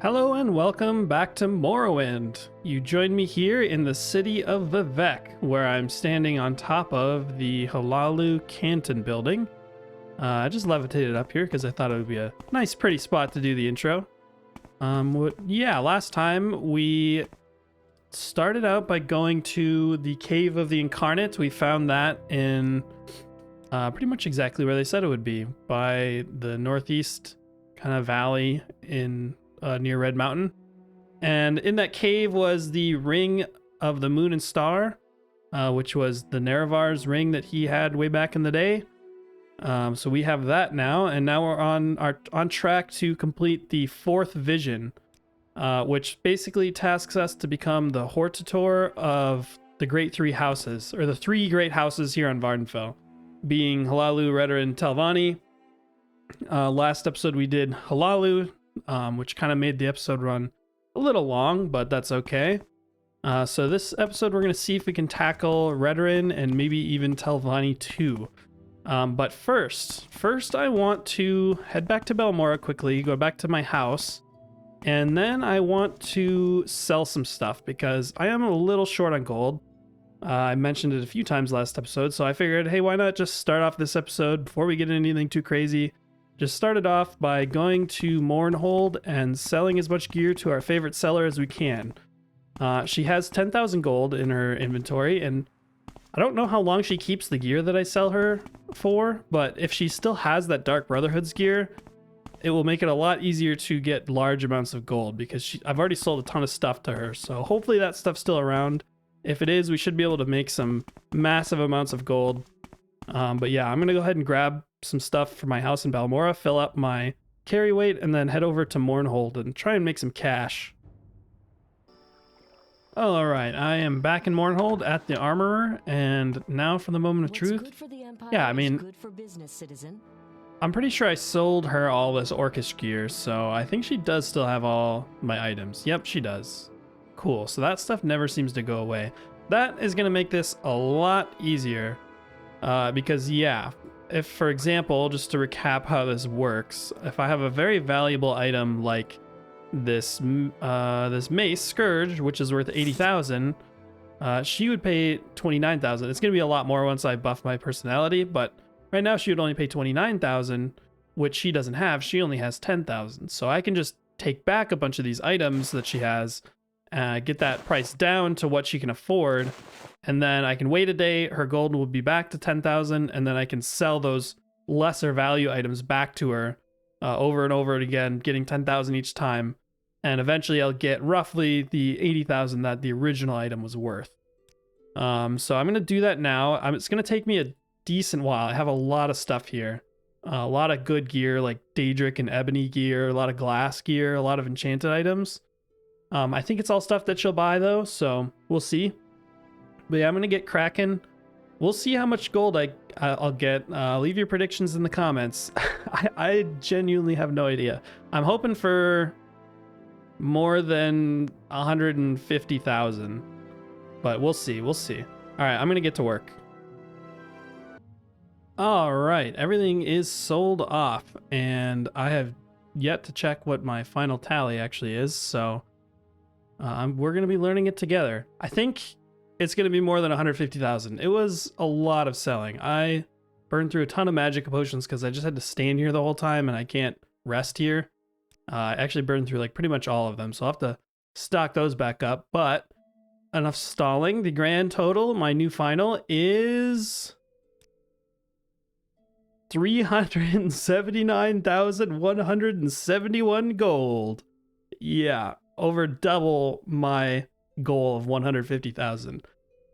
Hello and welcome back to Morrowind. You joined me here in the city of Vivec, where I'm standing on top of the Halalu Canton building. I just levitated up here because I thought it would be a nice pretty spot to do the intro. Last time we started out by going to the Cave of the Incarnate. We found that in pretty much exactly where they said it would be, by the northeast kind of valley in near Red Mountain. And in that cave was the Ring of the Moon and Star, which was the Nerevar's ring that he had way back in the day. So we have that now, and now we're on track to complete the fourth vision, which basically tasks us to become the Hortator of the Great Three Houses, or the three great houses here on Vvardenfell, being Hlaalu, Redoran, Telvanni. Last episode we did Hlaalu, which kind of made the episode run a little long, but that's okay. So this episode we're going to see if we can tackle Redoran and maybe even Telvanni too. But first I want to head back to Belmora quickly, go back to my house, and then I want to sell some stuff because I am a little short on gold. I mentioned it a few times last episode, so I figured, hey, why not just start off this episode before we get into anything too crazy? Just started off by going to Mournhold and selling as much gear to our favorite seller as we can. She has 10,000 gold in her inventory, and I don't know how long she keeps the gear that I sell her for, but if she still has that Dark Brotherhood's gear, it will make it a lot easier to get large amounts of gold, because I've already sold a ton of stuff to her, so hopefully that stuff's still around. If it is, we should be able to make some massive amounts of gold. But yeah, I'm going to go ahead and grab some stuff for my house in Balmora, fill up my carry weight, and then head over to Mournhold and try and make some cash. All right, I am back in Mournhold at the Armorer, and now for the moment of truth. Good for the Empire Yeah, I mean, good for business, citizen. I'm pretty sure I sold her all this Orcish gear, so I think she does still have all my items. Yep, she does. Cool, so that stuff never seems to go away. That is going to make this a lot easier, because yeah, if, for example, just to recap how this works, if I have a very valuable item like this mace Scourge, which is worth 80,000, she would pay 29,000. It's going to be a lot more once I buff my personality, but right now she would only pay 29,000, which she doesn't have. She only has 10,000. So I can just take back a bunch of these items that she has, get that price down to what she can afford, and then I can wait a day, her gold will be back to 10,000, and then I can sell those lesser value items back to her over and over again, getting 10,000 each time, and eventually I'll get roughly the 80,000 that the original item was worth. So I'm going to do that now. It's going to take me a decent while. I have a lot of stuff here. A lot of good gear, like Daedric and Ebony gear, a lot of glass gear, a lot of enchanted items. I think it's all stuff that she'll buy though, so we'll see. But yeah, I'm going to get cracking. We'll see how much gold I'll get. Leave your predictions in the comments. I genuinely have no idea. I'm hoping for more than 150,000, but we'll see. We'll see. All right, I'm going to get to work. All right, everything is sold off, and I have yet to check what my final tally actually is, so we're going to be learning it together. I think it's going to be more than 150,000. It was a lot of selling. I burned through a ton of magic potions because I just had to stand here the whole time and I can't rest here. I actually burned through like pretty much all of them, so I'll have to stock those back up. But enough stalling. The grand total, my new final, is 379,171 gold. Yeah, over double my goal of 150,000.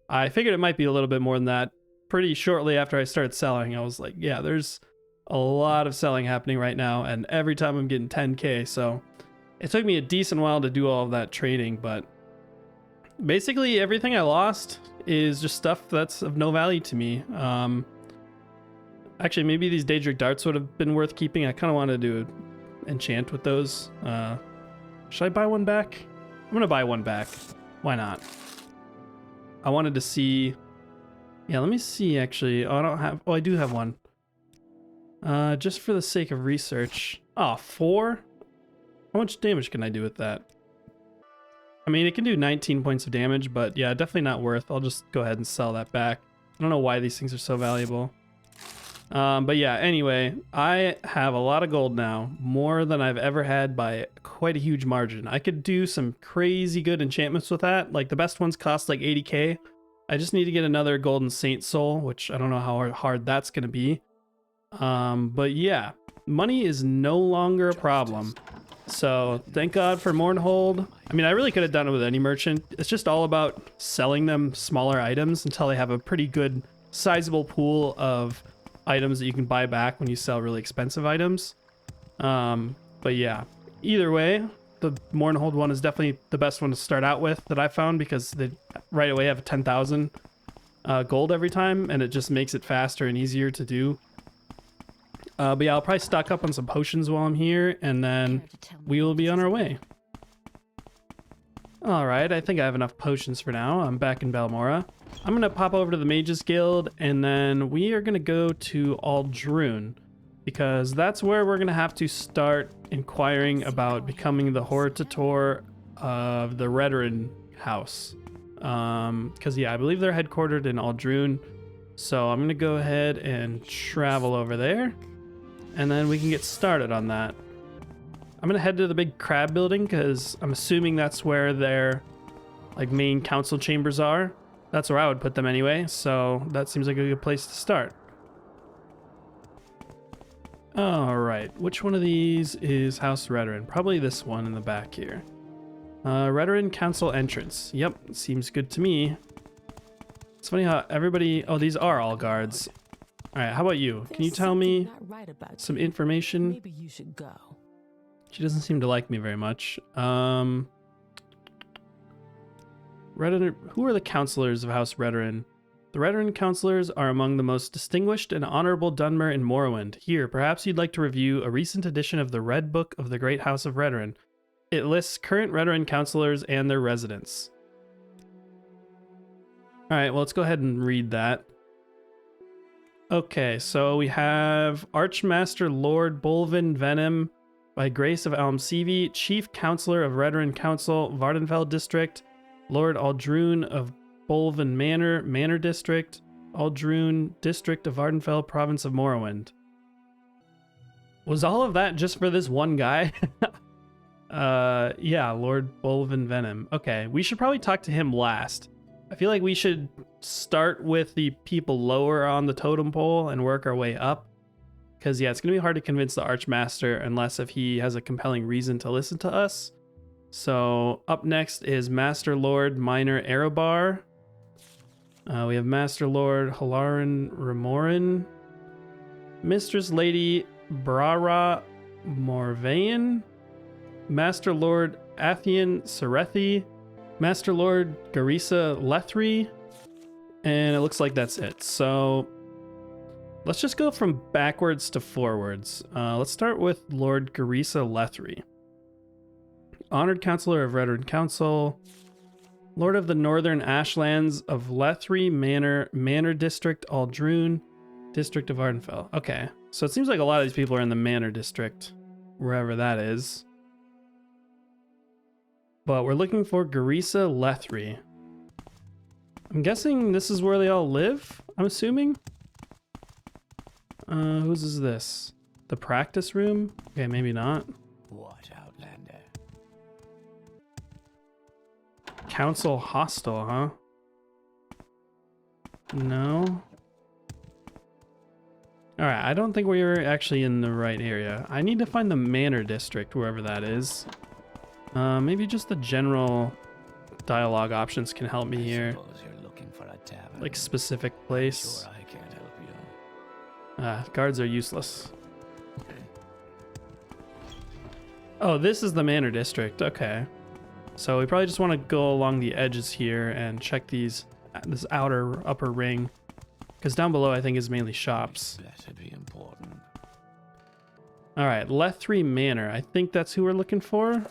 I figured it might be a little bit more than that. Pretty shortly after I started selling, I was like, yeah, there's a lot of selling happening right now, and every time I'm getting 10k, so it took me a decent while to do all of that trading, but basically everything I lost is just stuff that's of no value to me. Actually, maybe these Daedric darts would have been worth keeping. I kind of wanted to enchant with those. Should I buy one back? I'm gonna buy one back. Why not? I wanted to see. Yeah, let me see actually. Oh, I do have one. Just for the sake of research. Oh, 4? How much damage can I do with that? I mean, it can do 19 points of damage, but yeah, definitely not worth. I'll just go ahead and sell that back. I don't know why these things are so valuable. But yeah, anyway, I have a lot of gold now, more than I've ever had by quite a huge margin. I could do some crazy good enchantments with that. Like the best ones cost like 80k. I just need to get another golden saint soul, which I don't know how hard that's going to be. But yeah, money is no longer a problem. So thank God for Mournhold. I mean, I really could have done it with any merchant. It's just all about selling them smaller items until they have a pretty good sizable pool of items that you can buy back when you sell really expensive items. But yeah, either way, the Mournhold one is definitely the best one to start out with that I found, because they right away have 10,000 gold every time, and it just makes it faster and easier to do. But yeah, I'll probably stock up on some potions while I'm here, and then we will be on our way. Alright, I think I have enough potions for now. I'm back in Balmora. I'm going to pop over to the Mages Guild, and then we are going to go to Aldrune, because that's where we're going to have to start inquiring about becoming the Hortator of the Redoran house. Because yeah, I believe they're headquartered in Aldrune. So I'm going to go ahead and travel over there, and then we can get started on that. I'm going to head to the big crab building, because I'm assuming that's where their like main council chambers are. That's where I would put them anyway, so that seems like a good place to start. Alright, which one of these is House Redoran? Probably this one in the back here. Redoran Council entrance. Yep, seems good to me. It's funny how everybody... Oh, these are all guards. Alright, how about you? Can you tell me some information? Maybe you should go. She doesn't seem to like me very much. Redoran, who are the counselors of House Redoran? The Redoran counselors are among the most distinguished and honorable Dunmer in Morrowind. Here, perhaps you'd like to review a recent edition of the Red Book of the Great House of Redoran. It lists current Redoran counselors and their residents. Alright, well, let's go ahead and read that. Okay, so we have Archmaster Lord Bolvin Venom, by grace of Almsevi, Chief Counselor of Redoran Council, Vvardenfell District, Lord Aldrune of Bolvin Manor, Manor District, Aldrune District of Vvardenfell, Province of Morrowind. Was all of that just for this one guy? Yeah, Lord Bolvin Venom. Okay, we should probably talk to him last. I feel like we should start with the people lower on the totem pole and work our way up. Because, yeah, it's going to be hard to convince the Archmaster unless if he has a compelling reason to listen to us. So, up next is Master Lord Minor Erobar. We have Master Lord Halaran Remorin. Mistress Lady Brara Morvain. Master Lord Athian Serethi. Master Lord Garisa Lethri. And it looks like that's it. So... let's just go from backwards to forwards. Let's start with Lord Garisa Lethri. Honored Counselor of Redoran Council. Lord of the Northern Ashlands of Lethri Manor, Manor District, Aldrune, District of Vvardenfell. Okay, so it seems like a lot of these people are in the Manor District, wherever that is. But we're looking for Garisa Lethri. I'm guessing this is where they all live, I'm assuming? Whose is this? The practice room? Okay, maybe not. What, Outlander? Council hostel, huh? No. Alright, I don't think we were actually in the right area. I need to find the Manor District, wherever that is. Maybe just the general dialogue options can help me here. You're looking for a tavern. Like specific place. Sure, I can't help you. Guards are useless. Oh, this is the Manor District. Okay. So we probably just want to go along the edges here and check this outer upper ring. Because down below I think is mainly shops. That'd be important. Alright, Lethri Manor. I think that's who we're looking for.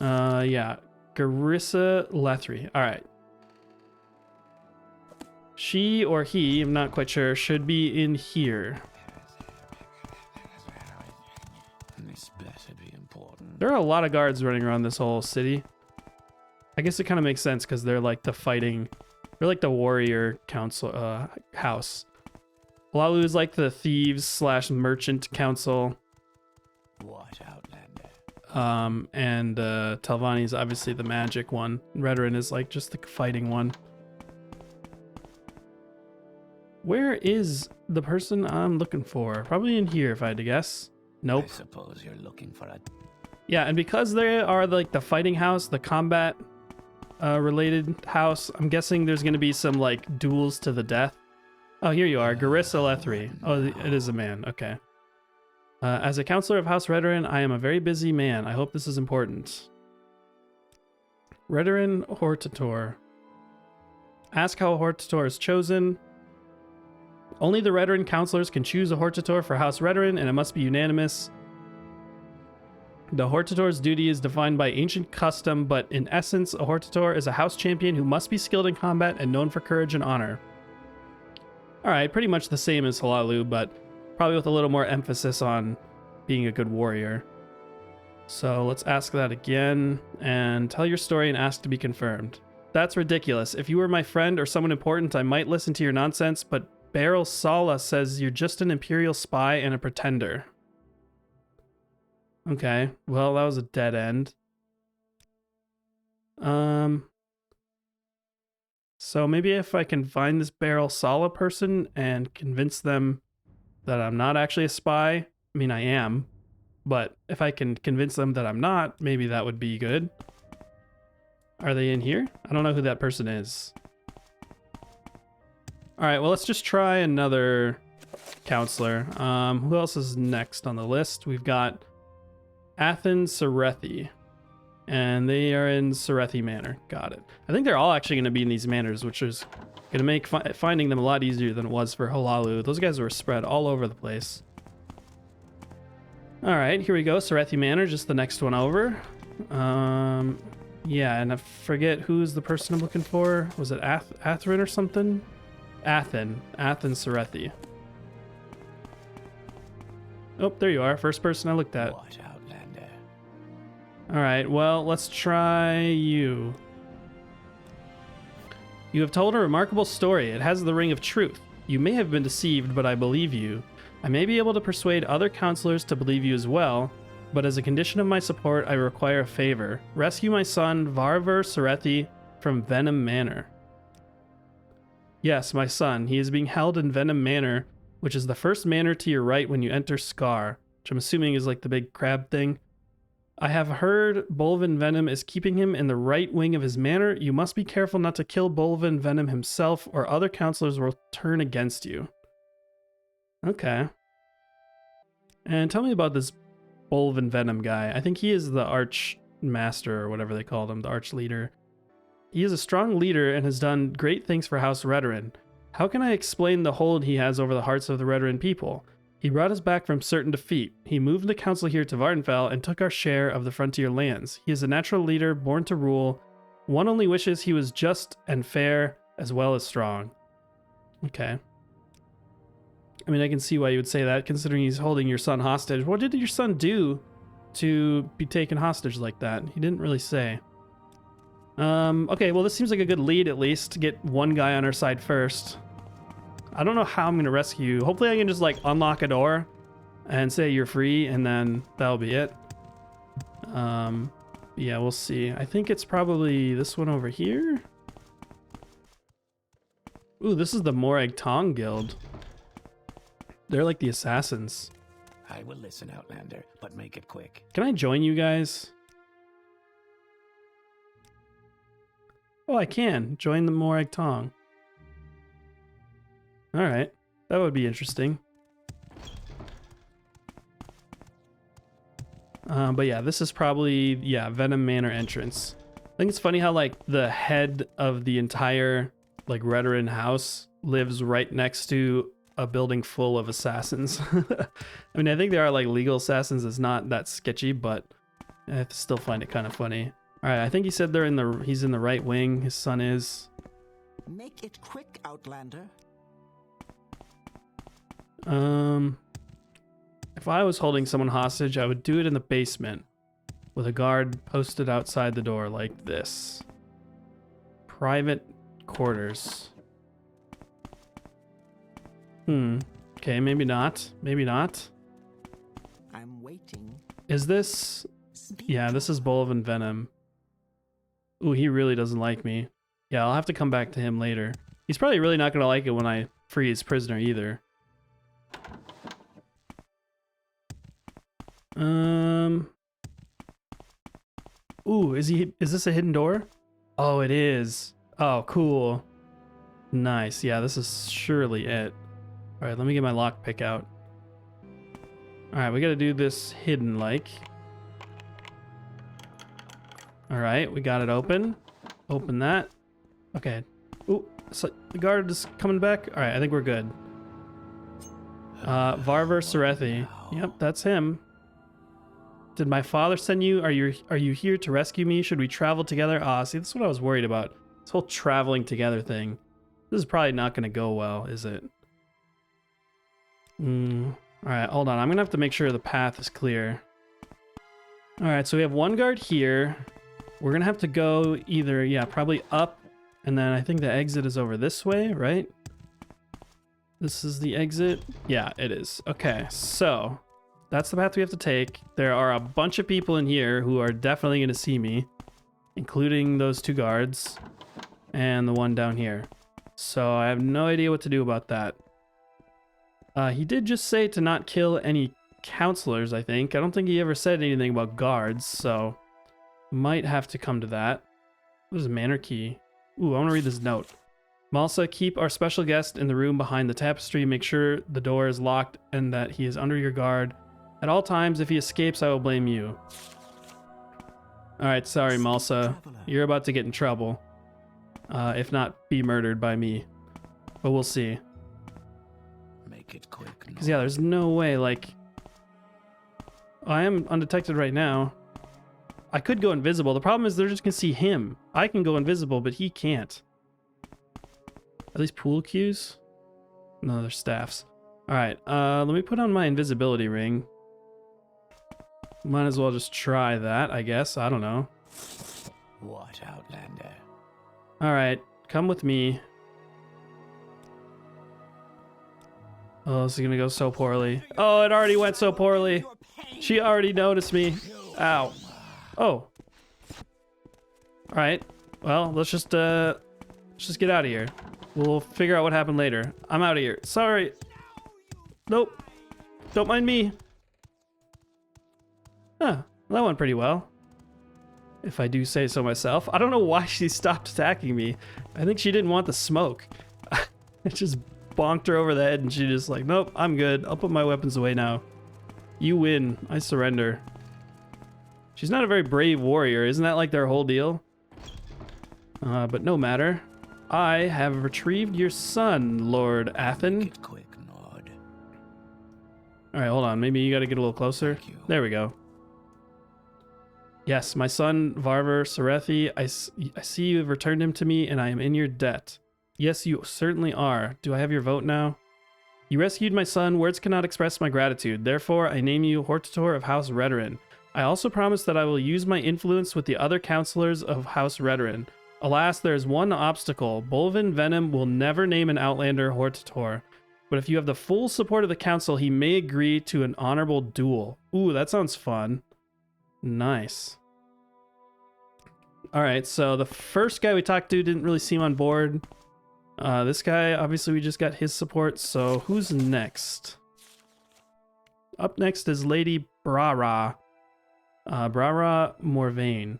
Yeah. Garissa Lethri. Alright. She or he, I'm not quite sure, should be in here. This important. There are a lot of guards running around this whole city. I guess it kind of makes sense because they're like the fighting, they're like the warrior council house. Lalu is like the thieves slash merchant council. What, Outlander? And Telvanni is obviously the magic one. Redoran is like just the fighting one. Where is the person I'm looking for? Probably in here if I had to guess. Nope. I suppose you're looking for a... Yeah, and because they are like the fighting house, the combat related house, I'm guessing there's going to be some like duels to the death. Oh, here you are, Garissa Lethri. Oh, it is a man. Okay. As a counselor of House Redoran, I am a very busy man. I hope this is important. Redoran Hortator. Ask how a Hortator is chosen. Only the Redoran counselors can choose a Hortator for House Redoran, and it must be unanimous. The Hortator's duty is defined by ancient custom, but in essence, a Hortator is a house champion who must be skilled in combat and known for courage and honor. Alright, pretty much the same as Halalu, but probably with a little more emphasis on being a good warrior. So let's ask that again, and tell your story and ask to be confirmed. That's ridiculous. If you were my friend or someone important, I might listen to your nonsense, but Beryl Sala says you're just an Imperial spy and a pretender. Okay, well, that was a dead end. So maybe if I can find this Beryl Sala person and convince them that I'm not actually a spy. I mean, I am. But if I can convince them that I'm not, maybe that would be good. Are they in here? I don't know who that person is. Alright, well, let's just try another counselor. Who else is next on the list? We've got Athen Serethi. And they are in Serethi Manor. Got it. I think they're all actually going to be in these manors, which is going to make finding them a lot easier than it was for Halalu. Those guys were spread all over the place. Alright, here we go. Serethi Manor, just the next one over. Yeah, and I forget who's the person I'm looking for. Was it Atherin or something? Athen Serethi. Oh, there you are. First person I looked at. What, Outlander? Alright, well, let's try you. You have told a remarkable story. It has the ring of truth. You may have been deceived, but I believe you. I may be able to persuade other counselors to believe you as well, but as a condition of my support, I require a favor. Rescue my son, Varver Serethi, from Venom Manor. Yes, my son. He is being held in Venom Manor, which is the first manor to your right when you enter Scar, which I'm assuming is like the big crab thing. I have heard Bolvin Venom is keeping him in the right wing of his manor. You must be careful not to kill Bolvin Venom himself, or other counselors will turn against you. Okay. And tell me about this Bolvin Venom guy. I think he is the Arch Master, or whatever they called him, the Arch Leader. He is a strong leader and has done great things for House Redoran. How can I explain the hold he has over the hearts of the Redoran people? He brought us back from certain defeat. He moved the council here to Vvardenfell and took our share of the frontier lands. He is a natural leader, born to rule. One only wishes he was just and fair, as well as strong. Okay. I mean, I can see why you would say that, considering he's holding your son hostage. What did your son do to be taken hostage like that? He didn't really say. Okay, well, this seems like a good lead, at least, to get one guy on our side first. I don't know how I'm going to rescue you. Hopefully I can just, like, unlock a door and say you're free, and then that'll be it. Yeah, we'll see. I think it's probably this one over here. Ooh, this is the Morag Tong Guild. They're like the assassins. I will listen, Outlander, but make it quick. Can I join you guys? Oh, I can. Join the Morag Tong. Alright. That would be interesting. But yeah, this is probably, yeah, Venom Manor entrance. I think it's funny how, like, the head of the entire, like, Redoran house lives right next to a building full of assassins. I mean, I think there are, like, legal assassins. It's not that sketchy, but I still find it kind of funny. Alright, I think he said he's in the right wing. His son is. Make it quick, Outlander. If I was holding someone hostage, I would do it in the basement with a guard posted outside the door like this. Private quarters. Okay, maybe not. Maybe not. I'm waiting. Is this... Speak. Yeah, this is Bolven Venom. Ooh, he really doesn't like me. Yeah, I'll have to come back to him later. He's probably really not going to like it when I free his prisoner either. Ooh, is this a hidden door? Oh, it is. Oh, cool. Nice. Yeah, this is surely it. All right, let me get my lockpick out. All right, we got to do this hidden like. All right, we got it open. Open that. Okay. Ooh, so the guard is coming back. All right, I think we're good. Vvardenfell. Yep, that's him. Did my father send you? Are you here to rescue me? Should we travel together? See, this is what I was worried about. This whole traveling together thing. This is probably not going to go well, is it? All right, hold on. I'm going to have to make sure the path is clear. All right, so we have one guard here. We're going to have to go either, yeah, probably up. And then I think the exit is over this way, right? This is the exit. Yeah, it is. Okay, so that's the path we have to take. There are a bunch of people in here who are definitely going to see me, including those two guards and the one down here. So I have no idea what to do about that. He did just say to not kill any counselors, I think. I don't think he ever said anything about guards, so might have to come to that. What is manor key? Ooh, I want to read this note. Malsa, keep our special guest in the room behind the tapestry. Make sure the door is locked and that he is under your guard. At all times, if he escapes, I will blame you. Alright, sorry, Malsa. You're about to get in trouble. If not, be murdered by me. But we'll see. Make it quick. Because, yeah, there's no way, like... I am undetected right now. I could go invisible. The problem is they're just going to see him. I can go invisible, but he can't. Are these pool cues? No, they're staffs. Alright, let me put on my invisibility ring. Might as well just try that, I guess. I don't know. What, Outlander? Alright, come with me. Oh, this is gonna go so poorly. Oh, it already went so poorly. She already noticed me. Ow. Oh. Alright. Well, let's just get out of here. We'll figure out what happened later. I'm out of here. Sorry. Nope. Don't mind me. Huh. Well, that went pretty well. If I do say so myself. I don't know why she stopped attacking me. I think she didn't want the smoke. It just bonked her over the head and she just like, nope, I'm good. I'll put my weapons away now. You win. I surrender. She's not a very brave warrior. Isn't that like their whole deal? But no matter. I have retrieved your son, Lord Athen. Make it quick, Nord. Alright, hold on. Maybe you gotta get a little closer. Thank you. There we go. Yes, my son, Vvardenfell, I see you have returned him to me, and I am in your debt. Yes, you certainly are. Do I have your vote now? You rescued my son. Words cannot express my gratitude. Therefore, I name you Hortator of House Redoran. I also promise that I will use my influence with the other counselors of House Redoran. Alas, there is one obstacle. Bolven Venom will never name an Outlander Hortator. But if you have the full support of the council, he may agree to an honorable duel. Ooh, that sounds fun. Nice. Alright, so the first guy we talked to didn't really seem on board. This guy, obviously we just got his support, so who's next? Up next is Lady Brara. Brara Morvain.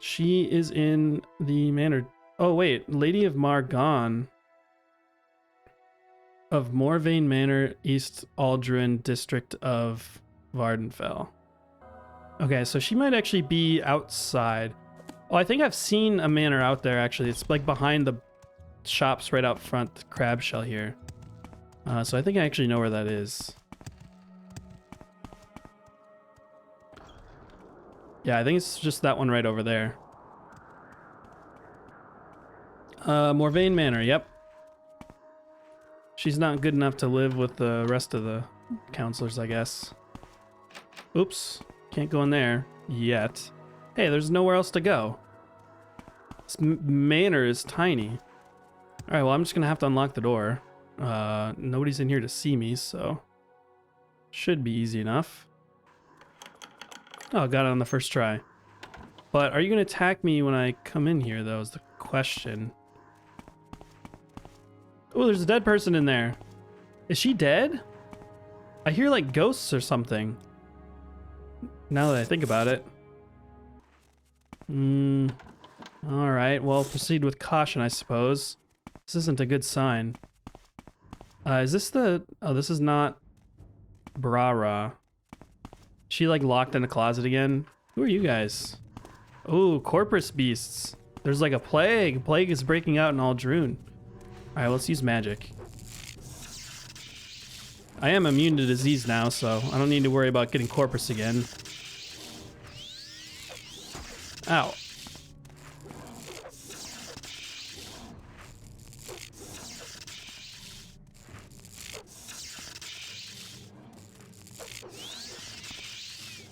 She is in the manor... Oh wait, Lady of Margon. Of Morvain Manor, East Aldrin District of Vvardenfell. Okay, so she might actually be outside. Oh, I think I've seen a manor out there, actually. It's like behind the shops right out front, the crab shell here. So I think I actually know where that is. Yeah, I think it's just that one right over there. Morvain Manor, yep. She's not good enough to live with the rest of the counselors, I guess. Oops. Can't go in there yet. Hey, there's nowhere else to go. This manor is tiny. Alright, well, I'm just gonna have to unlock the door. Nobody's in here to see me, so... should be easy enough. Oh, got it on the first try. But are you gonna attack me when I come in here, though, is the question. Oh, there's a dead person in there. Is she dead? I hear, like, ghosts or something. Now that I think about it. Alright, well, proceed with caution, I suppose. This isn't a good sign. Is this the... oh, this is not... Brara. She, like, locked in a closet again? Who are you guys? Oh, corpus beasts. There's, like, a plague. Plague is breaking out in Aldrune. Alright, let's use magic. I am immune to disease now, so I don't need to worry about getting corpus again. Ow.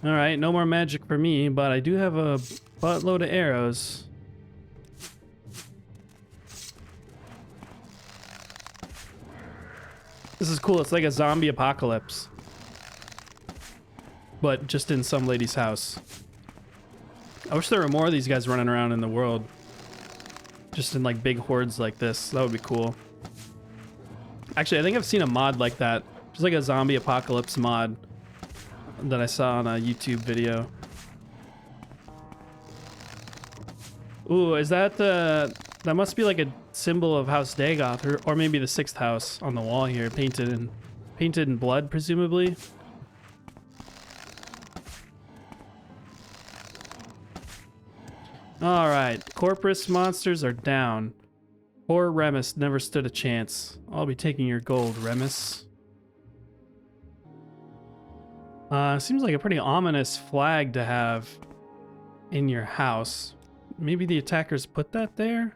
Alright, no more magic for me, but I do have a buttload of arrows. This is cool, it's like a zombie apocalypse. But just in some lady's house. I wish there were more of these guys running around in the world. Just in like big hordes like this, that would be cool. Actually, I think I've seen a mod like that. Just like a zombie apocalypse mod that I saw on a YouTube video. Ooh, is that the... that must be like a symbol of House Dagoth, or maybe the 6th house on the wall here, painted in blood, presumably. Alright, Corpus monsters are down. Poor Remus never stood a chance. I'll be taking your gold, Remus. Seems like a pretty ominous flag to have in your house. Maybe the attackers put that there?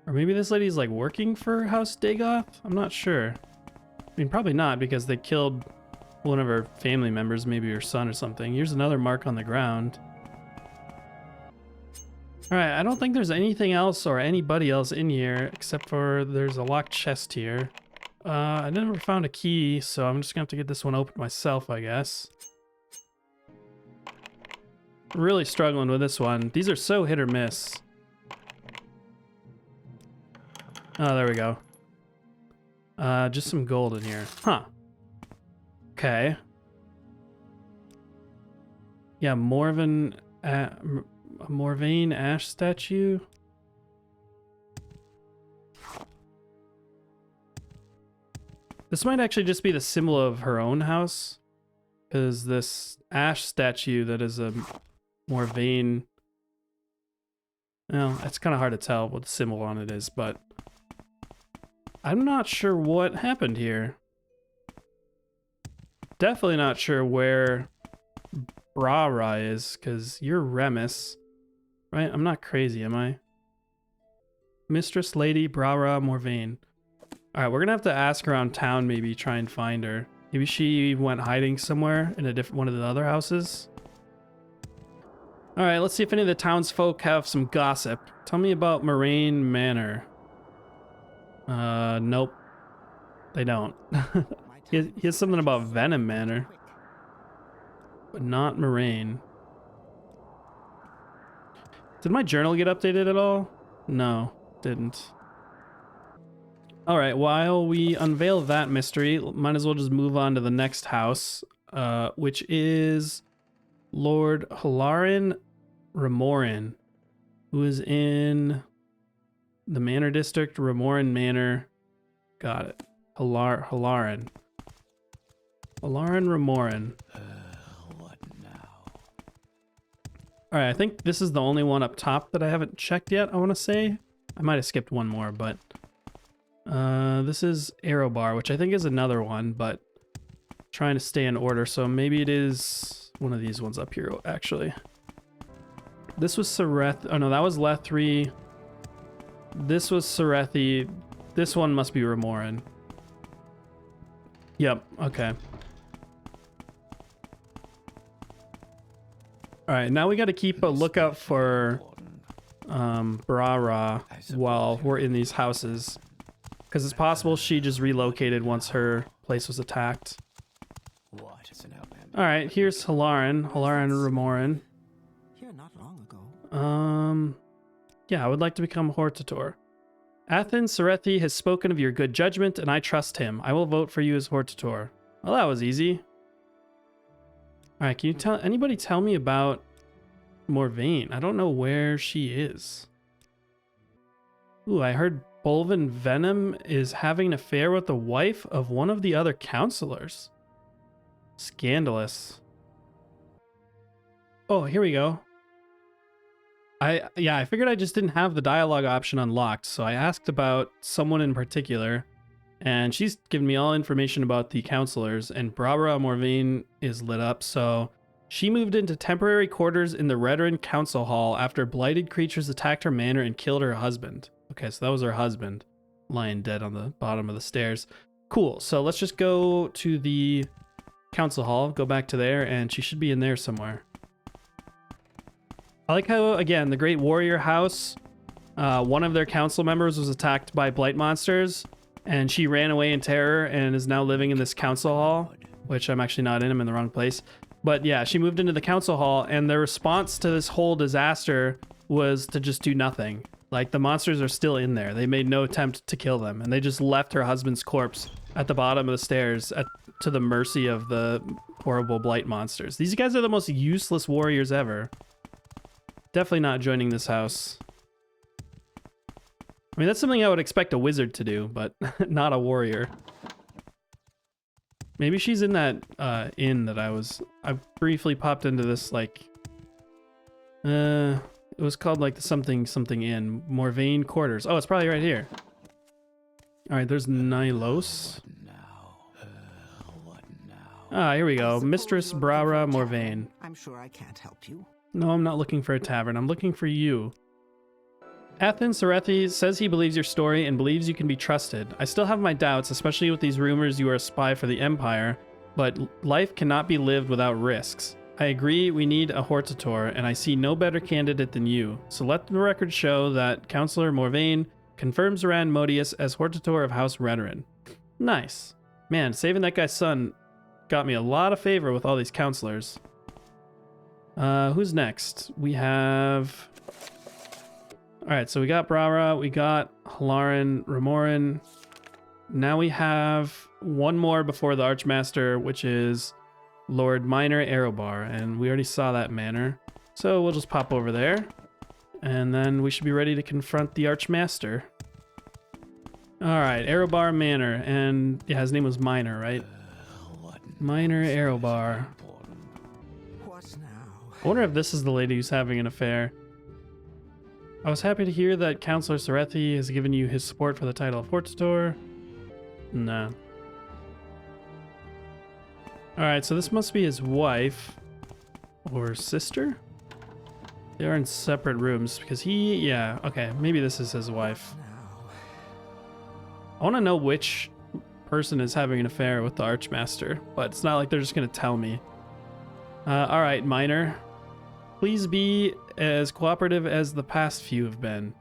Or maybe this lady's like working for House Dagoth? I'm not sure. I mean, probably not, because they killed one of her family members, maybe her son or something. Here's another mark on the ground. Alright, I don't think there's anything else or anybody else in here, except for there's a locked chest here. I never found a key, so I'm just gonna have to get this one open myself, I guess. Really struggling with this one. These are so hit or miss. Oh, there we go. Just some gold in here. Huh. Okay. Yeah, Morvain Ash statue. This might actually just be the symbol of her own house, because this ash statue that is a Morvain... well, it's kind of hard to tell what the symbol on it is, but I'm not sure what happened here. Definitely not sure where Brara is, because you're Remus, right? I'm not crazy, am I? Mistress Lady Brara Morvain. Alright, we're gonna have to ask around town, maybe try and find her. Maybe she went hiding somewhere in a different one of the other houses. Alright, let's see if any of the townsfolk have some gossip. Tell me about Moraine Manor. Nope. They don't. he has something about Venom Manor. But not Moraine. Did my journal get updated at all? No, didn't. Alright, while we unveil that mystery, might as well just move on to the next house, which is Lord Halarin Remorin, who is in the Manor District, Remorin Manor. Got it. Halarin. Halarin Remorin. What now? Alright, I think this is the only one up top that I haven't checked yet, I want to say. I might have skipped one more, but... this is Arrow Bar, which I think is another one, but trying to stay in order, so maybe it is one of these ones up here, actually. This was Sareth. Oh no, that was Lethri. This was Sarethi. This one must be Remorin. Yep, okay. All right, now we got to keep a lookout for Brara while we're in these houses, because it's possible she just relocated once her place was attacked. All right, here's Halaran Ramoran. Here not long ago. Yeah, I would like to become Hortator. Athen Serethi has spoken of your good judgment, and I trust him. I will vote for you as Hortator. Well, that was easy. All right, can you anybody tell me about Morvain? I don't know where she is. Ooh, I heard Bolvin Venom is having an affair with the wife of one of the other counselors. Scandalous. Oh, here we go. I figured I just didn't have the dialogue option unlocked, so I asked about someone in particular, and she's given me all information about the counselors, and Brabra Morvain is lit up, so she moved into temporary quarters in the Redoran Council Hall after blighted creatures attacked her manor and killed her husband. Okay, so that was her husband, lying dead on the bottom of the stairs. Cool, so let's just go to the Council Hall, go back to there, and she should be in there somewhere. I like how, again, the Great Warrior House, one of their council members was attacked by blight monsters, and she ran away in terror and is now living in this council hall, which I'm actually not in, I'm in the wrong place. But yeah, she moved into the council hall, and the response to this whole disaster was to just do nothing. Like, the monsters are still in there. They made no attempt to kill them, and they just left her husband's corpse at the bottom of the stairs to the mercy of the horrible blight monsters. These guys are the most useless warriors ever. Definitely not joining this house. I mean, that's something I would expect a wizard to do, but not a warrior. Maybe she's in that inn that I briefly popped into this, like, it was called like the something inn, Morvain Quarters. Oh, it's probably right here. All right, there's Nylos. Ah, here we go. Mistress Brara Morvain. I'm sure I can't help you. No, I'm not looking for a tavern. I'm looking for you. Athen Serethi says he believes your story and believes you can be trusted. I still have my doubts, especially with these rumors you are a spy for the Empire, but life cannot be lived without risks. I agree we need a Hortator, and I see no better candidate than you. So let the record show that Councillor Morvain confirms Rand Modius as Hortator of House Redoran. Nice. Man, saving that guy's son got me a lot of favor with all these counselors. Who's next? We have... Alright, so we got Brara, we got Halaran Ramoran. Now we have one more before the Archmaster, which is Lord Minor Aerobar, and we already saw that manor. So we'll just pop over there, and then we should be ready to confront the Archmaster. Alright, Aerobar Manor, and yeah, his name was Minor, right? Minor Aerobar. What now? I wonder if this is the lady who's having an affair. I was happy to hear that Councillor Serethi has given you his support for the title of Hortator. No. Alright, so this must be his wife. Or sister? They are in separate rooms because yeah, okay, maybe this is his wife. I want to know which person is having an affair with the Archmaster, but it's not like they're just going to tell me. Alright, Minor. Please be as cooperative as the past few have been.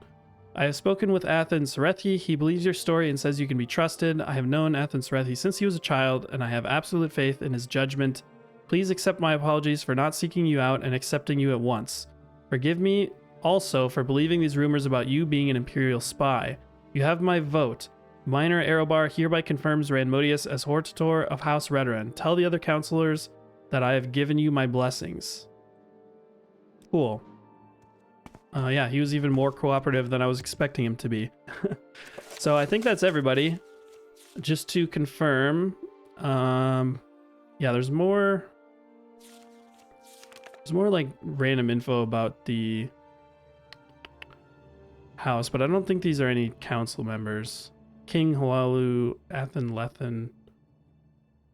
I have spoken with Athen Serethi. He believes your story and says you can be trusted. I have known Athen Serethi since he was a child, and I have absolute faith in his judgment. Please accept my apologies for not seeking you out and accepting you at once. Forgive me also for believing these rumors about you being an Imperial spy. You have my vote. Minor Aerobar hereby confirms Rand Modius as Hortator of House Redoran. Tell the other counselors that I have given you my blessings. Cool. Yeah, he was even more cooperative than I was expecting him to be. So I think that's everybody. Just to confirm, yeah, there's more like random info about the house, but I don't think these are any council members. King Hualu, Athen Lethen.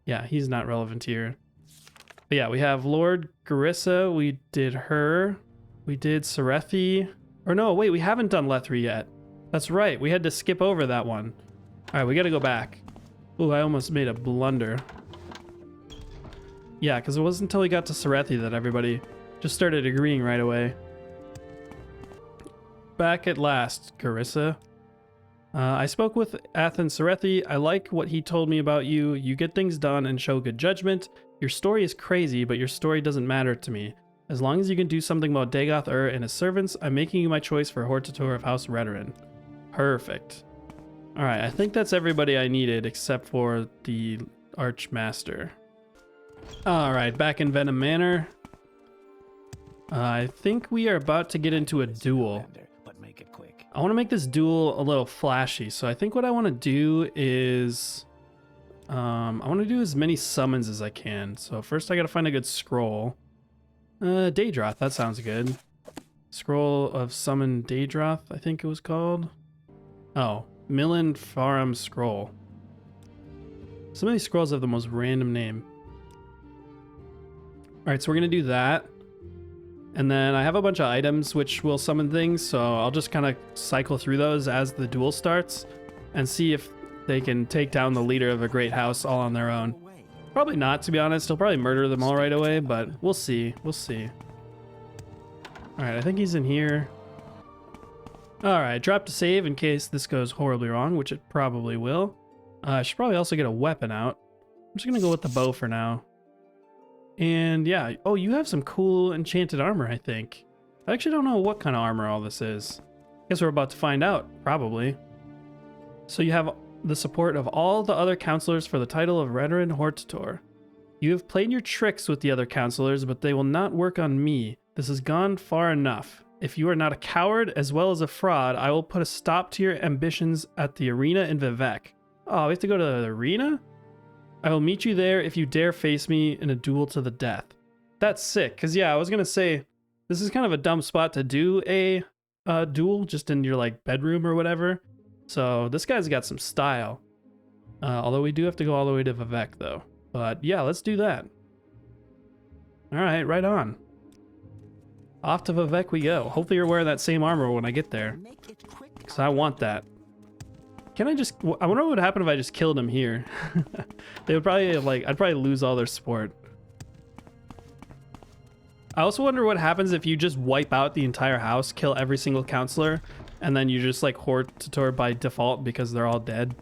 Yeah, he's not relevant here. But yeah, we have Lord Garissa. We did her. We did Serethi. Or no, wait, we haven't done Lethri yet. That's right, we had to skip over that one. Alright, we gotta go back. Ooh, I almost made a blunder. Yeah, because it wasn't until we got to Serethi that everybody Just started agreeing right away. Back at last, Carissa. I spoke with Athen Serethi. I like what he told me about you. You get things done and show good judgment. Your story is crazy, but your story doesn't matter to me. As long as you can do something about Dagoth and his servants, I'm making you my choice for Hortator of House Redoran. Perfect. Alright, I think that's everybody I needed except for the Archmaster. Alright, back in Venom Manor. I think we are about to get into a duel. I want to make this duel a little flashy, so I think what I want to do is... I want to do as many summons as I can. So first I got to find a good scroll. Daedroth, that sounds good. Scroll of Summon Daedroth, I think it was called. Oh, Millen Farum Scroll. Some of these scrolls have the most random name. Alright, so we're going to do that. And then I have a bunch of items which will summon things, so I'll just kind of cycle through those as the duel starts and see if they can take down the leader of a great house all on their own. Probably not, to be honest. He'll probably murder them all right away, but we'll see. We'll see. Alright, I think he's in here. Alright, drop to save in case this goes horribly wrong, which it probably will. I should probably also get a weapon out. I'm just going to go with the bow for now. And yeah, oh, you have some cool enchanted armor, I think. I actually don't know what kind of armor all this is. Guess we're about to find out, probably. So you have the support of all the other counselors for the title of Redoran Hortator. You have played your tricks with the other counselors, but they will not work on me. This has gone far enough. If you are not a coward as well as a fraud, I will put a stop to your ambitions at the arena in Vivec. Oh, we have to go to the arena? I will meet you there if you dare face me in a duel to the death. That's sick, because yeah, I was going to say, this is kind of a dumb spot to do a duel, just in your like bedroom or whatever. So this guy's got some style. Although we do have to go all the way to Vivec though. But yeah, let's do that. Alright, right on. Off to Vivec we go. Hopefully you're wearing that same armor when I get there. Because I want that. Can I just... I wonder what would happen if I just killed him here. They would probably like... I'd probably lose all their support. I also wonder what happens if you just wipe out the entire house, kill every single counselor, and then you just like Hortator by default because they're all dead.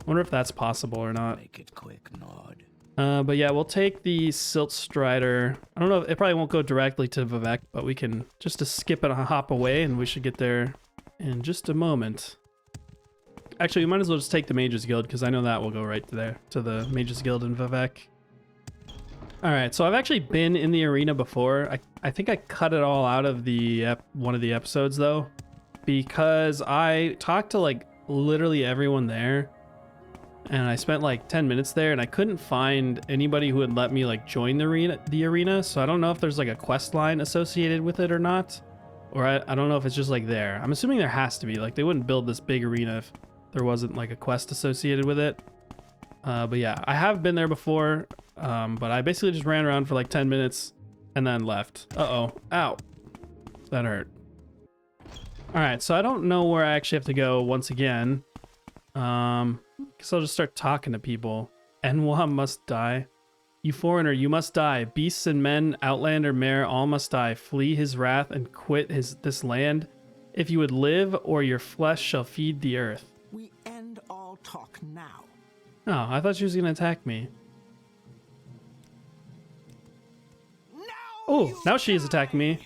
I wonder if that's possible or not. Make it quick, Nod. But yeah, we'll take the Silt Strider. I don't know, it probably won't go directly to Vivec, but we can just skip and hop away and we should get there in just a moment. Actually, we might as well just take the Mages Guild because I know that will go right to there, to the Mages Guild in Vivec. Alright, so I've actually been in the arena before. I think I cut it all out of the one of the episodes though, because I talked to like literally everyone there. And I spent like 10 minutes there and I couldn't find anybody who would let me like join the arena. So I don't know if there's like a quest line associated with it or not. Or I don't know if it's just like there. I'm assuming there has to be. Like they wouldn't build this big arena if there wasn't like a quest associated with it. But yeah, I have been there before. But I basically just ran around for like 10 minutes and then left. Uh-oh. Ow. That hurt. Alright, so I don't know where I actually have to go once again. Guess I'll just start talking to people. Enwa must die. You foreigner, you must die. Beasts and men, outlander, mare, all must die. Flee his wrath and quit this land. If you would live, or your flesh shall feed the earth. We end all talk now. Oh, I thought she was gonna attack me. No, Oh, now she is attacking me.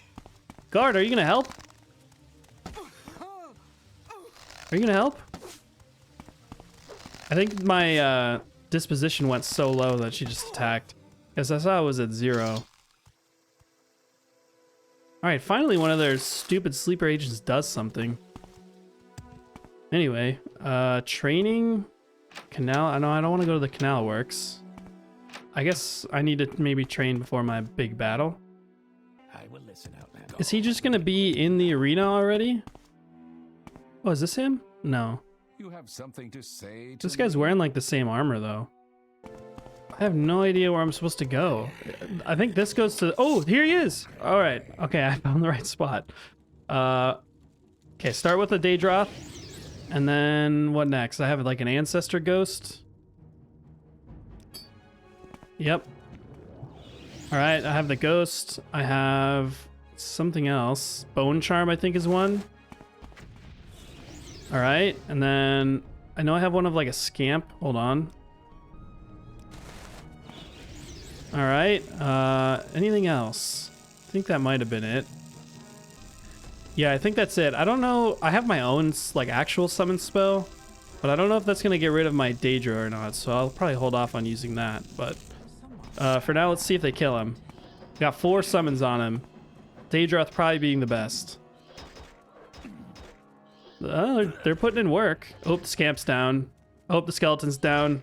Guard, are you gonna help? Are you gonna help? I think my disposition went so low that she just attacked. Because I saw it was at 0. Alright, finally one of their stupid sleeper agents does something. Anyway, training, canal. I know I don't want to go to the canal works. I guess I need to maybe train before my big battle. I will listen out now. Is he just gonna be in the arena already? Oh, is this him? No. You have something to say to This guy's wearing like the same armor though. I have no idea where I'm supposed to go. I think this goes to... Oh, here he is! Alright, okay, I found the right spot. Okay, start with a Daedroth. And then what next? I have like an Ancestor Ghost. Yep. All right, I have the ghost. I have something else. Bone charm, I think, is one. All right, and then I know I have one of like a scamp. Hold on. All right. Anything else? I think that might have been it. Yeah, I think that's it. I don't know. I have my own like actual summon spell, but I don't know if that's gonna get rid of my Daedra or not. So I'll probably hold off on using that. But for now, let's see if they kill him. Got 4 summons on him. Daedroth probably being the best. They're putting in work. Oh, the scamp's down. Oh, the skeleton's down.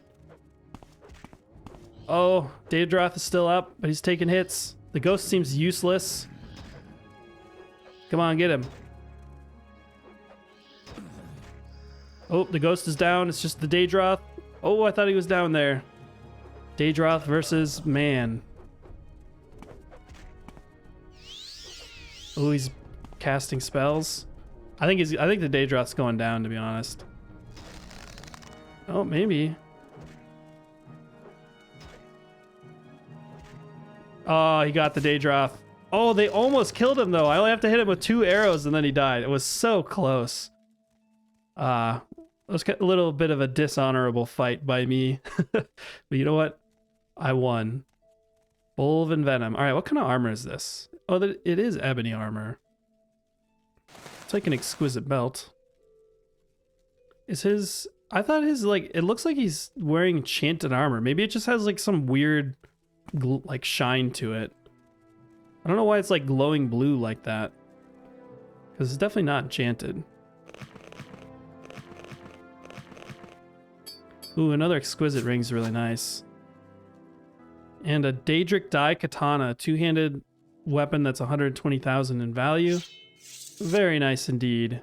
Oh, Daedroth is still up, but he's taking hits. The ghost seems useless. Come on, get him. Oh, the ghost is down. It's just the Daedroth. Oh, I thought he was down there. Daedroth versus man. Oh, he's casting spells. I think the Daedroth's going down, to be honest. Oh, maybe. Oh, he got the Daedroth. Oh, they almost killed him, though. I only have to hit him with 2 arrows, and then he died. It was so close. It was a little bit of a dishonorable fight by me. But you know what? I won. Wolven Venom. All right, what kind of armor is this? Oh, it is ebony armor. It's like an exquisite belt. Is his... I thought his, like... It looks like he's wearing enchanted armor. Maybe it just has, like, some weird, like, shine to it. I don't know why it's, like, glowing blue like that. Because it's definitely not enchanted. Ooh, another exquisite ring's really nice. And a Daedric Dye Katana, 2-handed weapon that's 120,000 in value. Very nice indeed.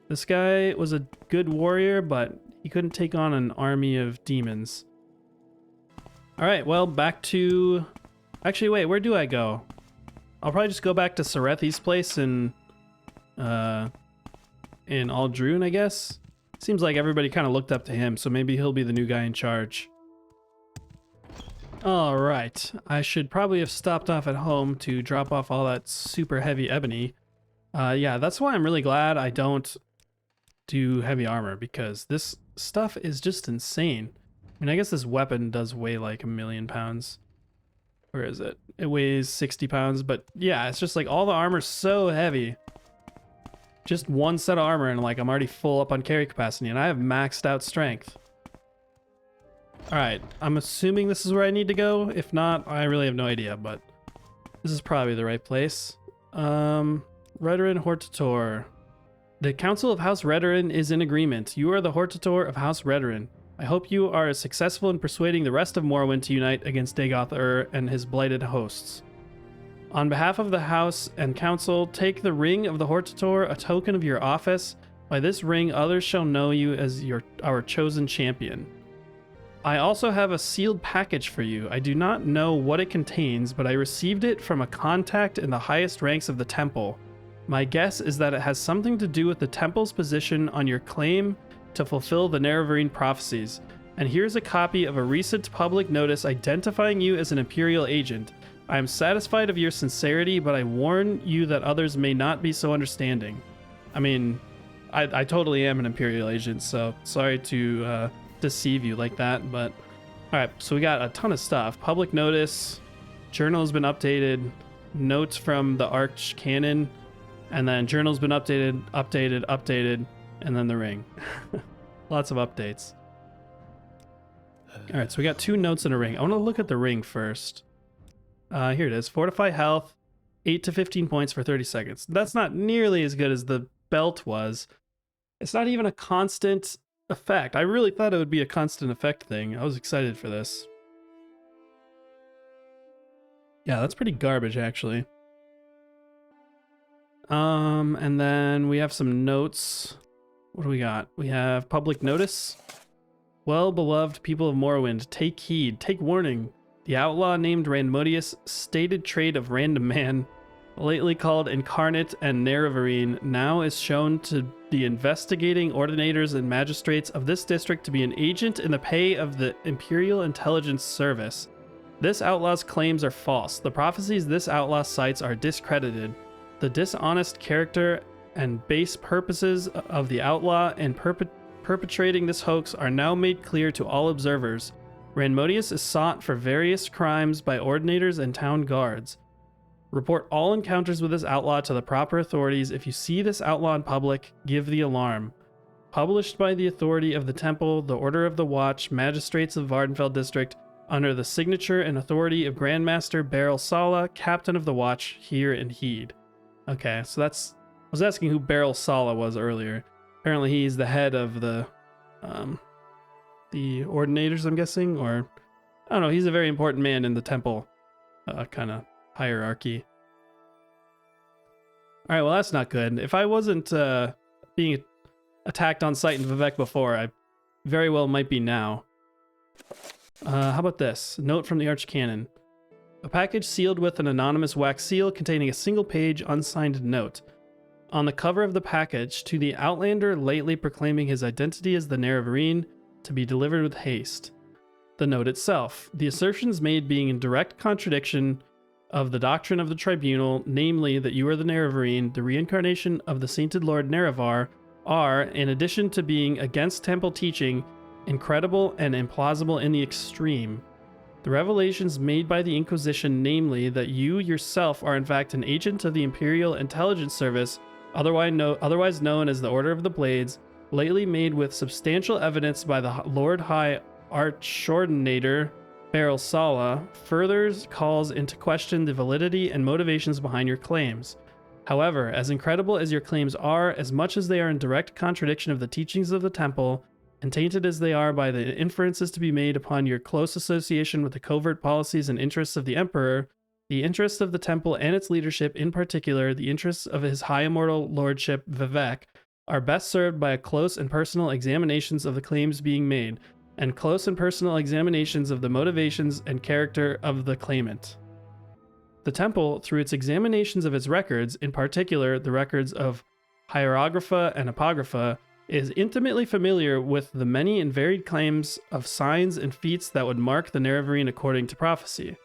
This guy was a good warrior, but he couldn't take on an army of demons. Alright, well, back to... Actually, wait, where do I go? I'll probably just go back to Sarethi's place in Aldrune, I guess. Seems like everybody kind of looked up to him, so maybe he'll be the new guy in charge. Alright, I should probably have stopped off at home to drop off all that super heavy ebony. Yeah, that's why I'm really glad I don't do heavy armor, because this stuff is just insane. I mean, I guess this weapon does weigh like 1,000,000 pounds. Where is it? It weighs 60 pounds, but yeah, it's just like all the armor's so heavy. Just one set of armor and like I'm already full up on carry capacity and I have maxed out strength. Alright, I'm assuming this is where I need to go. If not, I really have no idea, but this is probably the right place. Redoran Hortator. The Council of House Redoran is in agreement. You are the Hortator of House Redoran. I hope you are successful in persuading the rest of Morrowind to unite against Dagoth and his blighted hosts. On behalf of the House and Council, take the Ring of the Hortator, a token of your office. By this ring, others shall know you as our chosen champion. I also have a sealed package for you. I do not know what it contains, but I received it from a contact in the highest ranks of the temple. My guess is that it has something to do with the temple's position on your claim to fulfill the Nerevarine prophecies. And here's a copy of a recent public notice identifying you as an Imperial agent. I am satisfied of your sincerity, but I warn you that others may not be so understanding. I mean, I totally am an Imperial agent, so sorry to deceive you like that, but... Alright, so we got a ton of stuff. Public notice, journal has been updated, notes from the Arch Canon, and then journal's been updated, and then the ring. Lots of updates. Alright, so we got 2 notes and a ring. I want to look at the ring first. Here it is. Fortify health, 8 to 15 points for 30 seconds. That's not nearly as good as the belt was. It's not even a constant effect. I really thought it would be a constant effect thing. I was excited for this. Yeah, that's pretty garbage, actually. And then we have some notes. What do we got? We have public notice. Well-beloved people of Morrowind, take heed, take warning. The outlaw named Randmodius, stated trait of Random Man, lately called Incarnate and Nerevarine, now is shown to the investigating ordinators and magistrates of this district to be an agent in the pay of the Imperial Intelligence Service. This outlaw's claims are false. The prophecies this outlaw cites are discredited. The dishonest character and base purposes of the outlaw in perpetrating this hoax are now made clear to all observers. Ranmodius is sought for various crimes by ordinators and town guards. Report all encounters with this outlaw to the proper authorities. If you see this outlaw in public, give the alarm. Published by the authority of the Temple, the Order of the Watch, Magistrates of Vvardenfell District, under the signature and authority of Grandmaster Beryl Sala, Captain of the Watch, hear and heed. Okay, so that's... I was asking who Beryl Sala was earlier. Apparently he's the head of the Ordinators, I'm guessing, or... I don't know, he's a very important man in the Temple kind of hierarchy. Alright, well that's not good. If I wasn't being attacked on sight in Vivec before, I very well might be now. How about this? Note from the Archcanon. A package sealed with an anonymous wax seal containing a single page unsigned note. On the cover of the package, to the Outlander lately proclaiming his identity as the Nerevarine, to be delivered with haste. The note itself, the assertions made being in direct contradiction of the doctrine of the Tribunal, namely that you are the Nerevarine, the reincarnation of the sainted Lord Nerevar, are, in addition to being against temple teaching, incredible and implausible in the extreme. The revelations made by the Inquisition, namely that you yourself are in fact an agent of the Imperial Intelligence Service, otherwise known as the Order of the Blades, lately made with substantial evidence by the Lord High Archordinator Beryl Sala, further calls into question the validity and motivations behind your claims. However, as incredible as your claims are, as much as they are in direct contradiction of the teachings of the Temple, and tainted as they are by the inferences to be made upon your close association with the covert policies and interests of the Emperor, the interests of the Temple and its leadership, in particular, the interests of his High Immortal Lordship Vivec, are best served by a close and personal examinations of the claims being made, and close and personal examinations of the motivations and character of the claimant. The Temple, through its examinations of its records, in particular the records of hieroglypha and apocrypha, is intimately familiar with the many and varied claims of signs and feats that would mark the Nerevarine according to prophecy.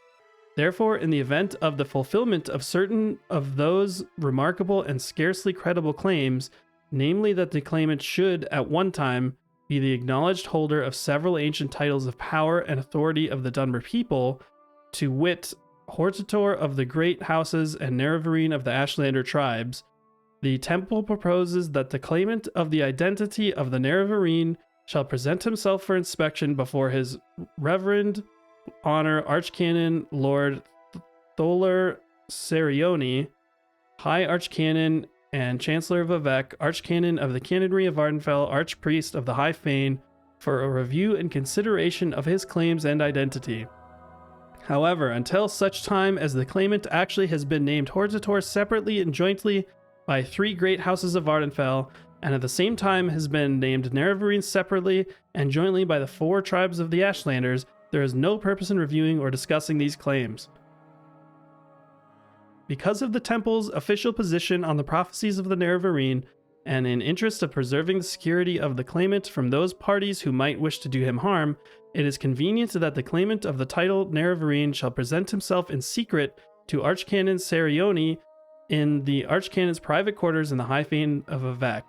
Therefore, in the event of the fulfillment of certain of those remarkable and scarcely credible claims, namely that the claimant should, at one time, be the acknowledged holder of several ancient titles of power and authority of the Dunmer people, to wit, Hortator of the Great Houses and Nerevarine of the Ashlander tribes, the Temple proposes that the claimant of the identity of the Nerevarine shall present himself for inspection before his Reverend Honor Archcanon Lord Tholer Serioni, High Archcanon and Chancellor of Vivec, Archcanon of the Canonry of Vvardenfell, Archpriest of the High Fane, for a review and consideration of his claims and identity. However, until such time as the claimant actually has been named Hortator separately and jointly by 3 great houses of Vvardenfell, and at the same time has been named Nerevarine separately and jointly by the 4 tribes of the Ashlanders, there is no purpose in reviewing or discussing these claims. Because of the Temple's official position on the prophecies of the Nerevarine, and in interest of preserving the security of the claimant from those parties who might wish to do him harm, it is convenient that the claimant of the title Nerevarine shall present himself in secret to Archcanon Serioni in the Archcanon's private quarters in the High Fane of Vivec.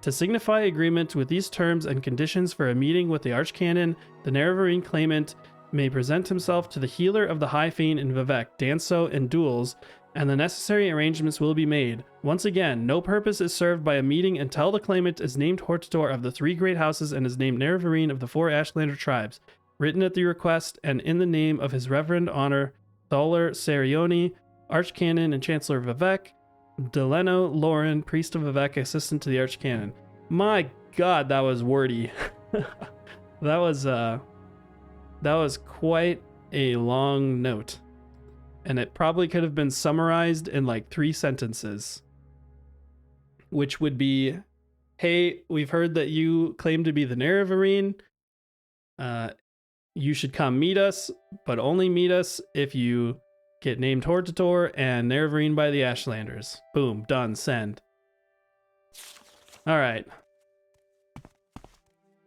To signify agreement with these terms and conditions for a meeting with the Archcanon, the Nerevarine claimant may present himself to the healer of the High Fane in Vivec, Danso, and duels, and the necessary arrangements will be made. Once again, no purpose is served by a meeting until the claimant is named Hortator of the 3 great houses and is named Nerevarine of the 4 Ashlander tribes, written at the request and in the name of his Reverend Honor Tholer Serioni, Archcanon and Chancellor of Vivec, Deleno Lauren, Priest of Vivec, Assistant to the Archcanon. My god, that was wordy. That was quite a long note. And it probably could have been summarized in like 3 sentences. Which would be, hey, we've heard that you claim to be the Nerevarine. You should come meet us, but only meet us if you get named Hortator and Nerevarine by the Ashlanders. Boom, done, send. Alright.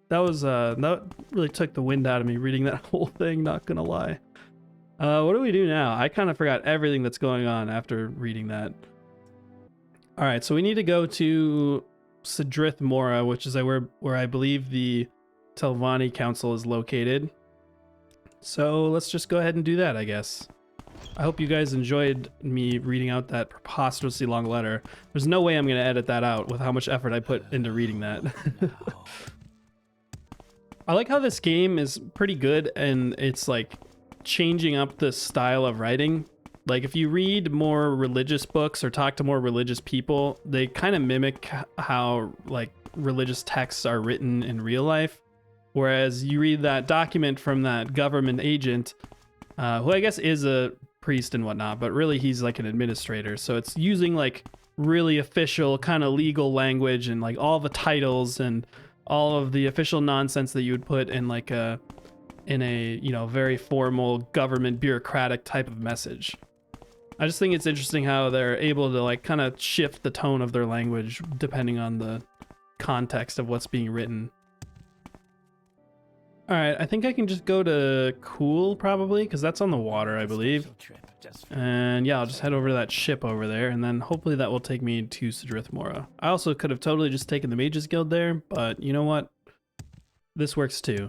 That really took the wind out of me reading that whole thing, not gonna lie. What do we do now? I kind of forgot everything that's going on after reading that. All right, so we need to go to Sidrith Mora, which is where I believe the Telvanni Council is located. So let's just go ahead and do that, I guess. I hope you guys enjoyed me reading out that preposterously long letter. There's no way I'm going to edit that out with how much effort I put into reading that. I like how this game is pretty good and it's like changing up the style of writing. Like if you read more religious books or talk to more religious people, they kind of mimic how like religious texts are written in real life. Whereas you read that document from that government agent, who I guess is a priest and whatnot, but really he's like an administrator. So it's using like really official kind of legal language and like all the titles and all of the official nonsense that you would put in like a you know, very formal government bureaucratic type of message. I just think it's interesting how they're able to like kind of shift the tone of their language depending on the context of what's being written. All right, I think I can just go to Cool probably because that's on the water, I believe. And yeah, I'll just head over to that ship over there and then hopefully that will take me to Sidrith Mora. I also could have totally just taken the Mages Guild there, but you know what? This works too.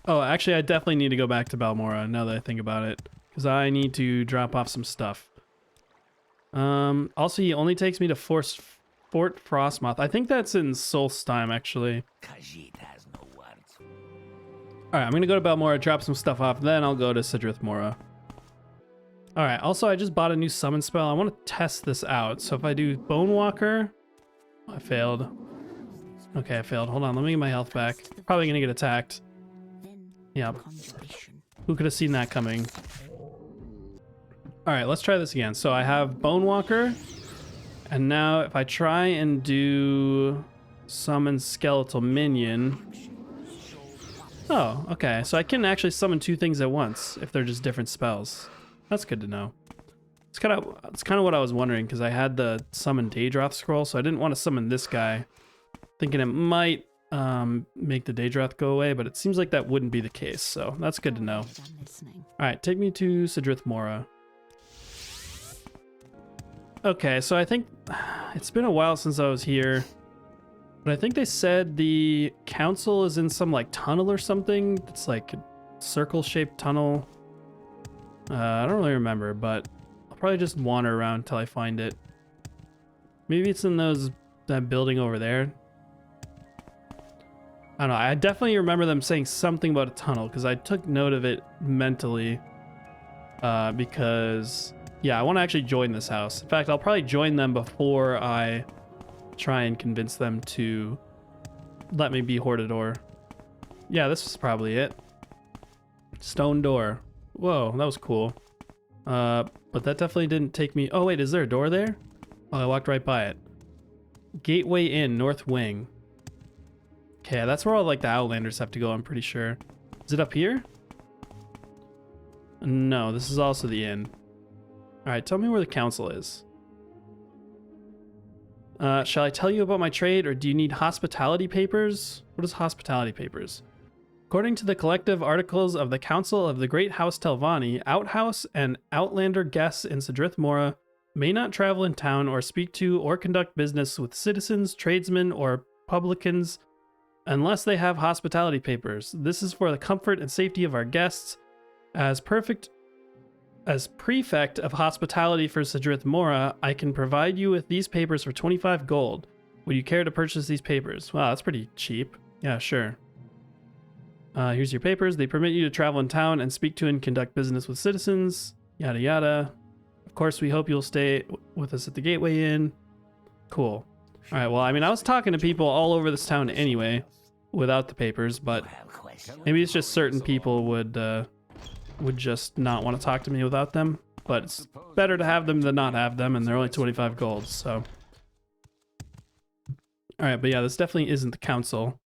Oh, actually, I definitely need to go back to Balmora now that I think about it, because I need to drop off some stuff. Also, he only takes me to Fort Frostmoth. I think that's in Solstheim, actually. Alright, I'm going to go to Balmora, drop some stuff off, then I'll go to Sidrith Mora. Alright, also, I just bought a new summon spell. I want to test this out. So if I do Bone Walker... I failed. Okay, I failed. Hold on, let me get my health back. Probably going to get attacked. Yep. Who could have seen that coming? Alright, let's try this again. So I have Bone Walker. And now if I try and do Summon Skeletal Minion... Oh, okay. So I can actually summon two things at once if they're just different spells. That's good to know. It's kind of what I was wondering because I had the Summon Daedroth scroll, so I didn't want to summon this guy, thinking it might make the Daedroth go away, but it seems like that wouldn't be the case, so that's good to know. Alright, take me to Sidrith Mora. Okay, so I think it's been a while since I was here, but I think they said the council is in some like tunnel or something. It's like a circle-shaped tunnel. I don't really remember, but I'll probably just wander around until I find it. Maybe it's in that building over there. I don't know. I definitely remember them saying something about a tunnel because I took note of it mentally. Because, yeah, I want to actually join this house. In fact, I'll probably join them before I try and convince them to let me be Hortator. Yeah, this is probably it. Stone door. Whoa, that was cool. But that definitely didn't take me... Oh, wait, is there a door there? Oh, I walked right by it. Gateway Inn, North Wing. Okay, that's where all like the Outlanders have to go, I'm pretty sure. Is it up here? No, this is also the inn. Alright, tell me where the council is. Shall I tell you about my trade, or do you need hospitality papers? What is hospitality papers? According to the collective articles of the Council of the Great House Telvanni, outhouse and outlander guests in Sidrith Mora may not travel in town or speak to or conduct business with citizens, tradesmen, or publicans unless they have hospitality papers. This is for the comfort and safety of our guests. As prefect of hospitality for Sidrith Mora, I can provide you with these papers for 25 gold. Would you care to purchase these papers? Wow, that's pretty cheap. Yeah, sure. Here's your papers. They permit you to travel in town and speak to and conduct business with citizens. Yada yada. Of course, we hope you'll stay with us at the Gateway Inn. Cool. All right, well, I mean, I was talking to people all over this town anyway, without the papers, but maybe it's just certain people would just not want to talk to me without them. But it's better to have them than not have them, and they're only 25 gold, so. All right, but yeah, this definitely isn't the council.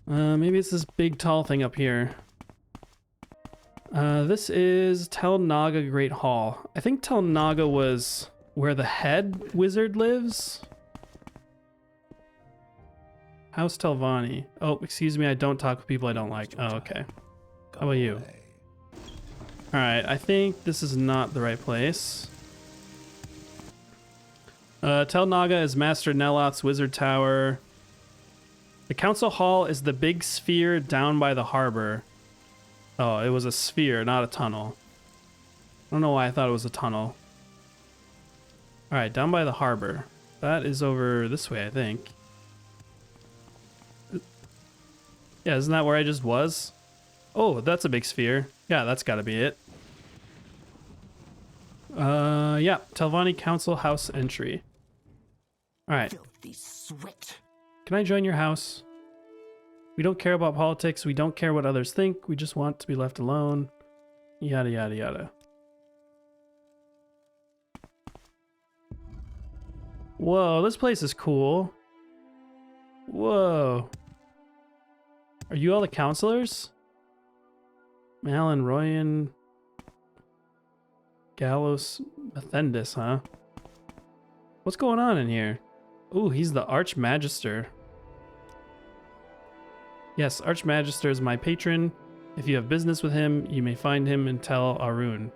Maybe it's this big tall thing up here. This is Tel Naga Great Hall. I think Tel Naga was where the head wizard lives. House Telvanni. Oh, excuse me, I don't talk with people I don't like. Oh, okay. How about you? Alright, I think this is not the right place. Tel Naga is Master Neloth's wizard tower. The council hall is the big sphere down by the harbor. Oh, it was a sphere, not a tunnel. I don't know why I thought it was a tunnel. Alright, down by the harbor. That is over this way, I think. Yeah, isn't that where I just was? Oh, that's a big sphere. Yeah, that's gotta be it. Yeah, Telvanni Council House entry. Alright. Filthy sweat. Can I join your house? We don't care about politics. We don't care what others think. We just want to be left alone. Yada, yada, yada. Whoa, this place is cool. Whoa. Are you all the counselors? Malin, Royan, Gallos, Methendis, huh? What's going on in here? Ooh, he's the Archmagister. Yes, Archmagister is my patron. If you have business with him, you may find him in Tel Arun.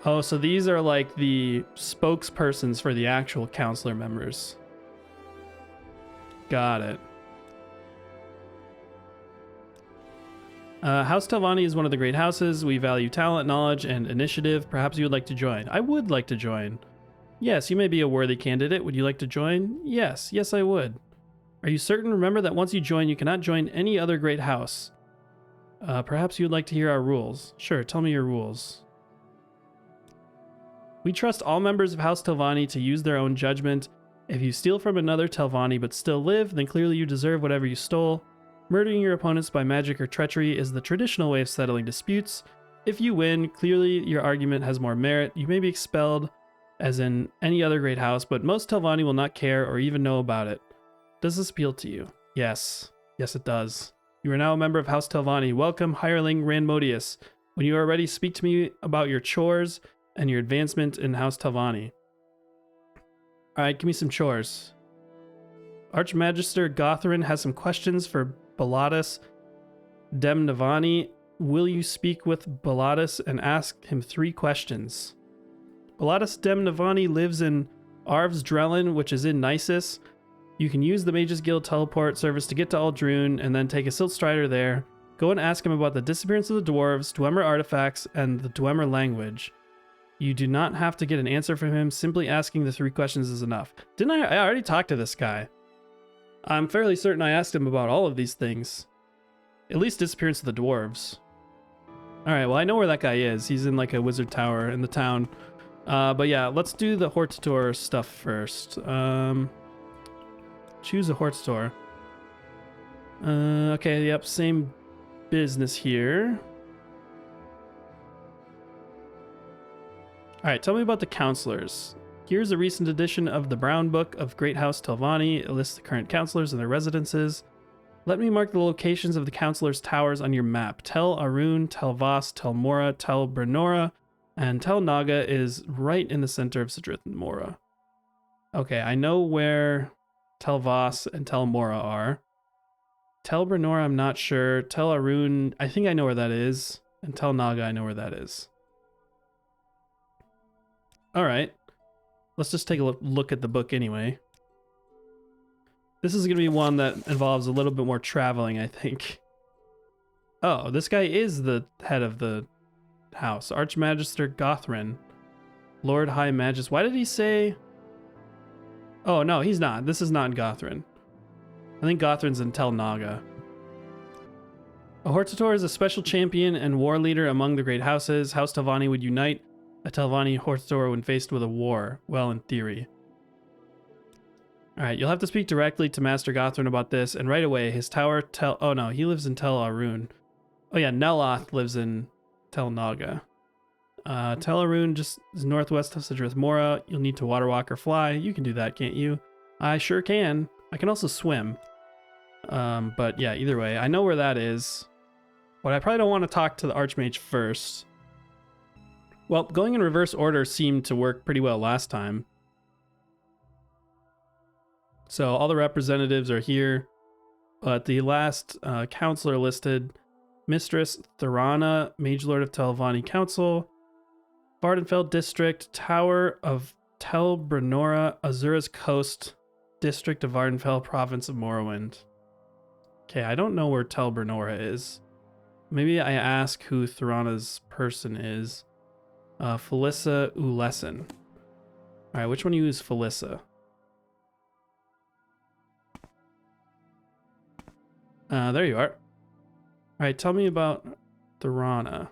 Oh, so these are like the spokespersons for the actual counselor members. Got it. House Telvanni is one of the great houses. We value talent, knowledge, and initiative. Perhaps you would like to join. I would like to join. Yes, you may be a worthy candidate. Would you like to join? Yes, yes I would. Are you certain? Remember that once you join, you cannot join any other great house. Perhaps you would like to hear our rules. Sure, tell me your rules. We trust all members of House Telvanni to use their own judgment. If you steal from another Telvanni but still live, then clearly you deserve whatever you stole. Murdering your opponents by magic or treachery is the traditional way of settling disputes. If you win, clearly your argument has more merit. You may be expelled, as in any other great house, but most Telvanni will not care or even know about it. Does this appeal to you? Yes. Yes, it does. You are now a member of House Telvanni. Welcome, hireling Ranmodius. When you are ready, speak to me about your chores and your advancement in House Telvanni. Alright, give me some chores. Archmagister Gothrin has some questions for Balatus Demnavani. Will you speak with Balatus and ask him 3 questions? Balatus Demnavani lives in Arvs Drellin, which is in Nisus. You can use the Mages Guild teleport service to get to Aldrune and then take a Silt Strider there. Go and ask him about the disappearance of the dwarves, Dwemer artifacts, and the Dwemer language. You do not have to get an answer from him. Simply asking the 3 questions is enough. Didn't I already talked to this guy? I'm fairly certain I asked him about all of these things. At least disappearance of the dwarves. Alright, well I know where that guy is. He's in like a wizard tower in the town. But yeah, let's do the Hortator stuff first. Choose a Hortator. Okay, yep, same business here. Alright, tell me about the counselors. Here's a recent edition of the Brown Book of Great House Telvanni. It lists the current counselors and their residences. Let me mark the locations of the counselors' towers on your map. Tel Arun, Tel Vas, Tel Mora, Tel Bernora, and Tel Naga is right in the center of Sidrith and Mora. Okay, I know where Tel Vas and Tel Mora are. Tel Bernora, I'm not sure. Tel Arun, I think I know where that is. And Tel Naga, I know where that is. Alright. Let's just take a look at the book anyway. This is going to be one that involves a little bit more traveling, I think. Oh, this guy is the head of the house. Archmagister Gothrin. Lord High Magist. Why did he say... Oh, no, he's not. This is not Gothrin. I think Gothrin's in Tel Naga. A Hortator is a special champion and war leader among the great houses. House Telvanni would unite a Telvanni Hortator when faced with a war. Well, in theory. Alright, you'll have to speak directly to Master Gothrin about this, and right away, his tower Oh no, he lives in Tel Arun. Oh yeah, Neloth lives in Tel Naga. Tel Arun just is northwest of Sidrith Mora. You'll need to water walk or fly. You can do that, can't you? I sure can. I can also swim. But yeah, either way, I know where that is. But I probably don't want to talk to the Archmage first. Well, going in reverse order seemed to work pretty well last time. So all the representatives are here, but the last counselor listed Mistress Thorana, Mage Lord of Telvanni Council, Vvardenfell District, Tower of Tel Brenora, Azura's Coast, District of Vvardenfell, Province of Morrowind. Okay, I don't know where Tel Brenora is. Maybe I ask who Thorana's person is. Felissa Ulesson. Alright, which one of you is Felissa? There you are. Alright, tell me about Thorana.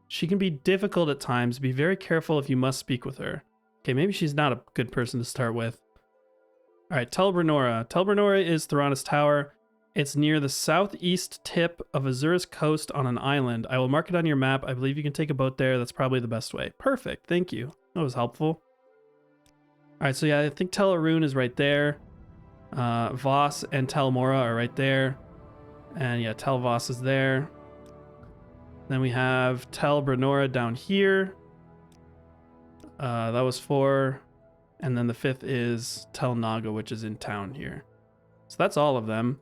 She can be difficult at times. Be very careful if you must speak with her. Okay, maybe she's not a good person to start with. Alright, Tel Brenora. Tel Brenora is Thorana's tower. It's near the southeast tip of Azura's coast on an island. I will mark it on your map. I believe you can take a boat there. That's probably the best way. Perfect. Thank you. That was helpful. Alright, so yeah, I think Tel Arun is right there. Voss and Tel Mora are right there. And yeah, Tel Voss is there. Then we have Tel Brenora down here. That was 4. And then the 5th is Tel Naga, which is in town here. So that's all of them.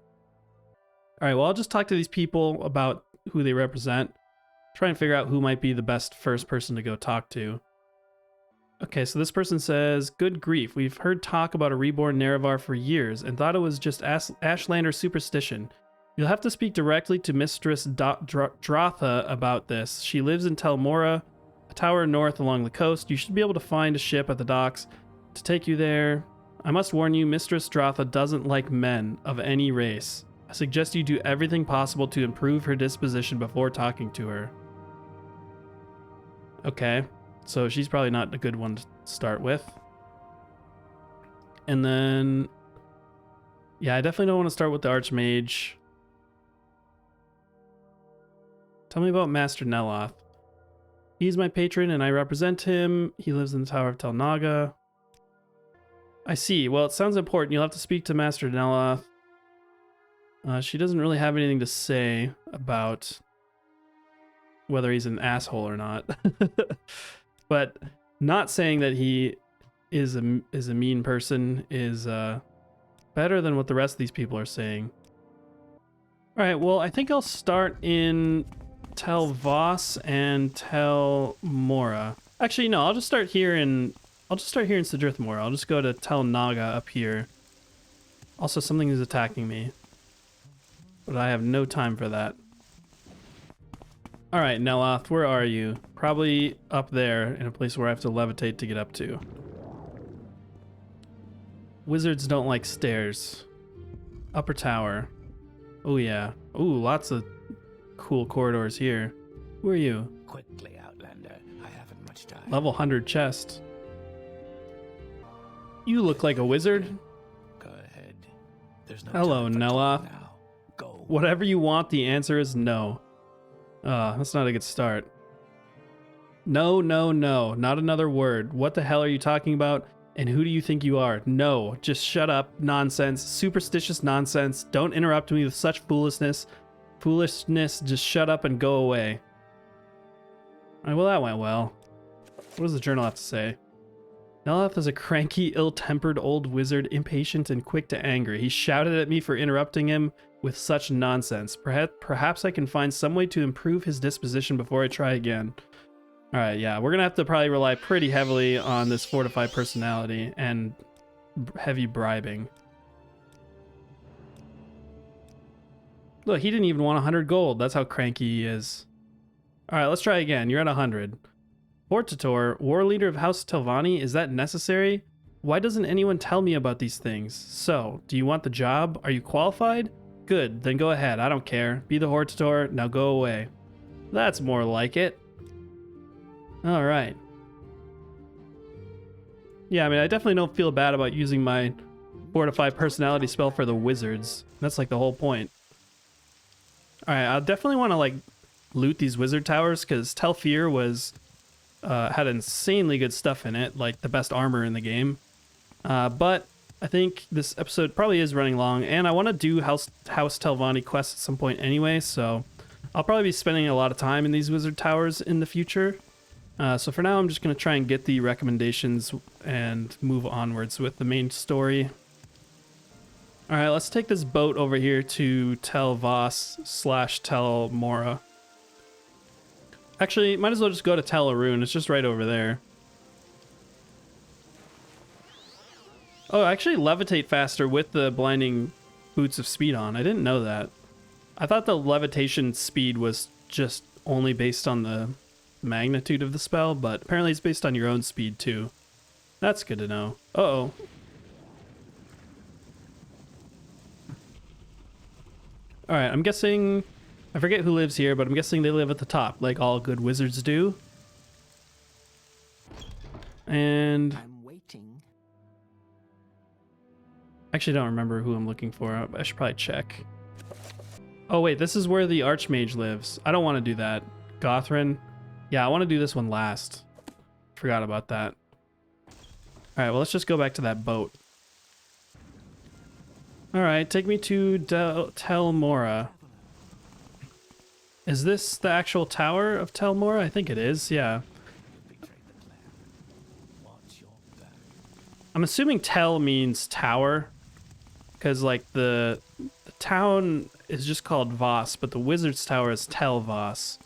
All right, well, I'll just talk to these people about who they represent. Try and figure out who might be the best first person to go talk to. Okay, so this person says, good grief, we've heard talk about a reborn Nerevar for years and thought it was just Ashlander superstition. You'll have to speak directly to Mistress Dratha about this. She lives in Tel Mora, a tower north along the coast. You should be able to find a ship at the docks to take you there. I must warn you, Mistress Dratha doesn't like men of any race. I suggest you do everything possible to improve her disposition before talking to her. Okay, so she's probably not a good one to start with. And then, yeah, I definitely don't want to start with the Archmage. Tell me about Master Neloth. He's my patron and I represent him. He lives in the Tower of Tel Naga. I see. Well, it sounds important. You'll have to speak to Master Neloth. She doesn't really have anything to say about whether he's an asshole or not. But not saying that he is a mean person is better than what the rest of these people are saying. All right, well, I think I'll start in Tel Voss and Tel Mora. Actually, no, I'll just start here in Sidrith Mora. I'll just go to Tel Naga up here. Also, something is attacking me. But I have no time for that. Alright, Neloth, where are you? Probably up there in a place where I have to levitate to get up to. Wizards don't like stairs. Upper tower. Oh yeah. Ooh, lots of cool corridors here. Who are you? Quickly, Outlander. I haven't much time. Level 100 chest. You look like a wizard. Go ahead. There's no Hello, time for Neloth. talk now. Go. Whatever you want, the answer is no. That's not a good start. No, no, no. Not another word. What the hell are you talking about? And who do you think you are? No, just shut up. Nonsense. Superstitious nonsense. Don't interrupt me with such foolishness. Foolishness, just shut up and go away. Alright, well, that went well. What does the journal have to say? Neloth is a cranky, ill-tempered old wizard, impatient and quick to anger. He shouted at me for interrupting him with such nonsense. Perhaps I can find some way to improve his disposition before I try again. Alright, yeah, we're gonna have to probably rely pretty heavily on this fortified personality and heavy bribing. Look, he didn't even want 100 gold. That's how cranky he is. Alright, let's try again. You're at 100. Hortator, war leader of House Telvanni, is that necessary? Why doesn't anyone tell me about these things? So, do you want the job? Are you qualified? Good, then go ahead. I don't care. Be the Hortator, now go away. That's more like it. Alright. Yeah, I mean, I definitely don't feel bad about using my fortified personality spell for the wizards. That's like the whole point. Alright, I definitely want to like loot these wizard towers because Telfir was had insanely good stuff in it, like the best armor in the game. But I think this episode probably is running long, and I want to do House Telvanni quests at some point anyway, so I'll probably be spending a lot of time in these wizard towers in the future. So for now, I'm just going to try and get the recommendations and move onwards with the main story. All right, let's take this boat over here to Tel Voss / Tel Mora. Actually, might as well just go to Tel Arun. It's just right over there. Oh, actually levitate faster with the blinding boots of speed on. I didn't know that. I thought the levitation speed was just only based on the magnitude of the spell, but apparently it's based on your own speed too. That's good to know. Uh-oh. Alright, I'm guessing... I forget who lives here, but I'm guessing they live at the top, like all good wizards do. And... I'm waiting. Actually, I don't remember who I'm looking for. I should probably check. Oh, wait, this is where the Archmage lives. I don't want to do that. Gothrin? Yeah, I want to do this one last. Forgot about that. Alright, well, let's just go back to that boat. Alright, take me to Tel Mora. Is this the actual tower of Tel Mora? I think it is, yeah. I'm assuming Tel means tower. Because, like, the town is just called Voss, but the wizard's tower is Tel Voss.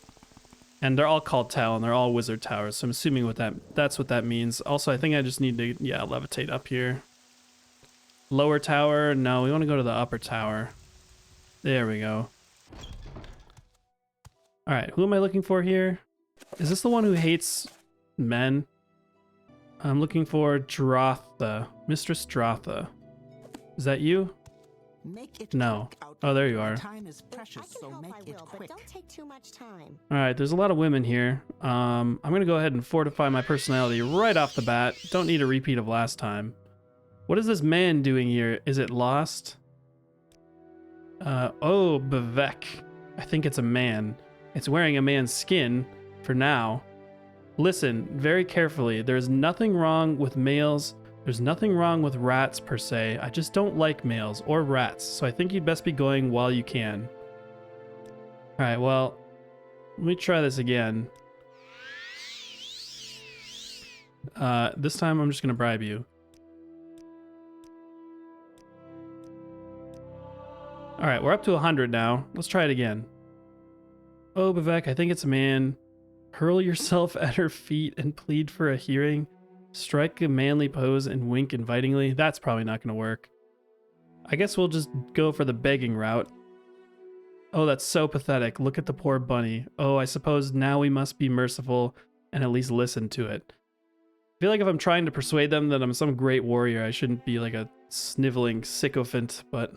And they're all called Tel, and they're all wizard towers, so I'm assuming that's what that means. Also, I think I just need to, yeah, levitate up here. Lower tower? No, we want to go to the upper tower. There we go. Alright, who am I looking for here? Is this the one who hates men? I'm looking for Drotha. Mistress Drotha. Is that you? Make it No. quick, Oh, there you Outlander. are. Time is precious, I so can make help, I it will, quick. but don't take too much time. Alright, there's a lot of women here. I'm gonna go ahead and fortify my personality right off the bat. Don't need a repeat of last time. What is this man doing here? Is it lost? Oh, Bevek. I think it's a man. It's wearing a man's skin, for now. Listen, very carefully. There's nothing wrong with males. There's nothing wrong with rats, per se. I just don't like males, or rats, so I think you'd best be going while you can. Alright, well, let me try this again. This time I'm just gonna bribe you. Alright, we're up to 100 now. Let's try it again. Oh, Bevek, I think it's a man. Hurl yourself at her feet and plead for a hearing. Strike a manly pose and wink invitingly. That's probably not going to work. I guess we'll just go for the begging route. Oh, that's so pathetic. Look at the poor bunny. Oh, I suppose now we must be merciful and at least listen to it. I feel like if I'm trying to persuade them that I'm some great warrior, I shouldn't be like a sniveling sycophant, but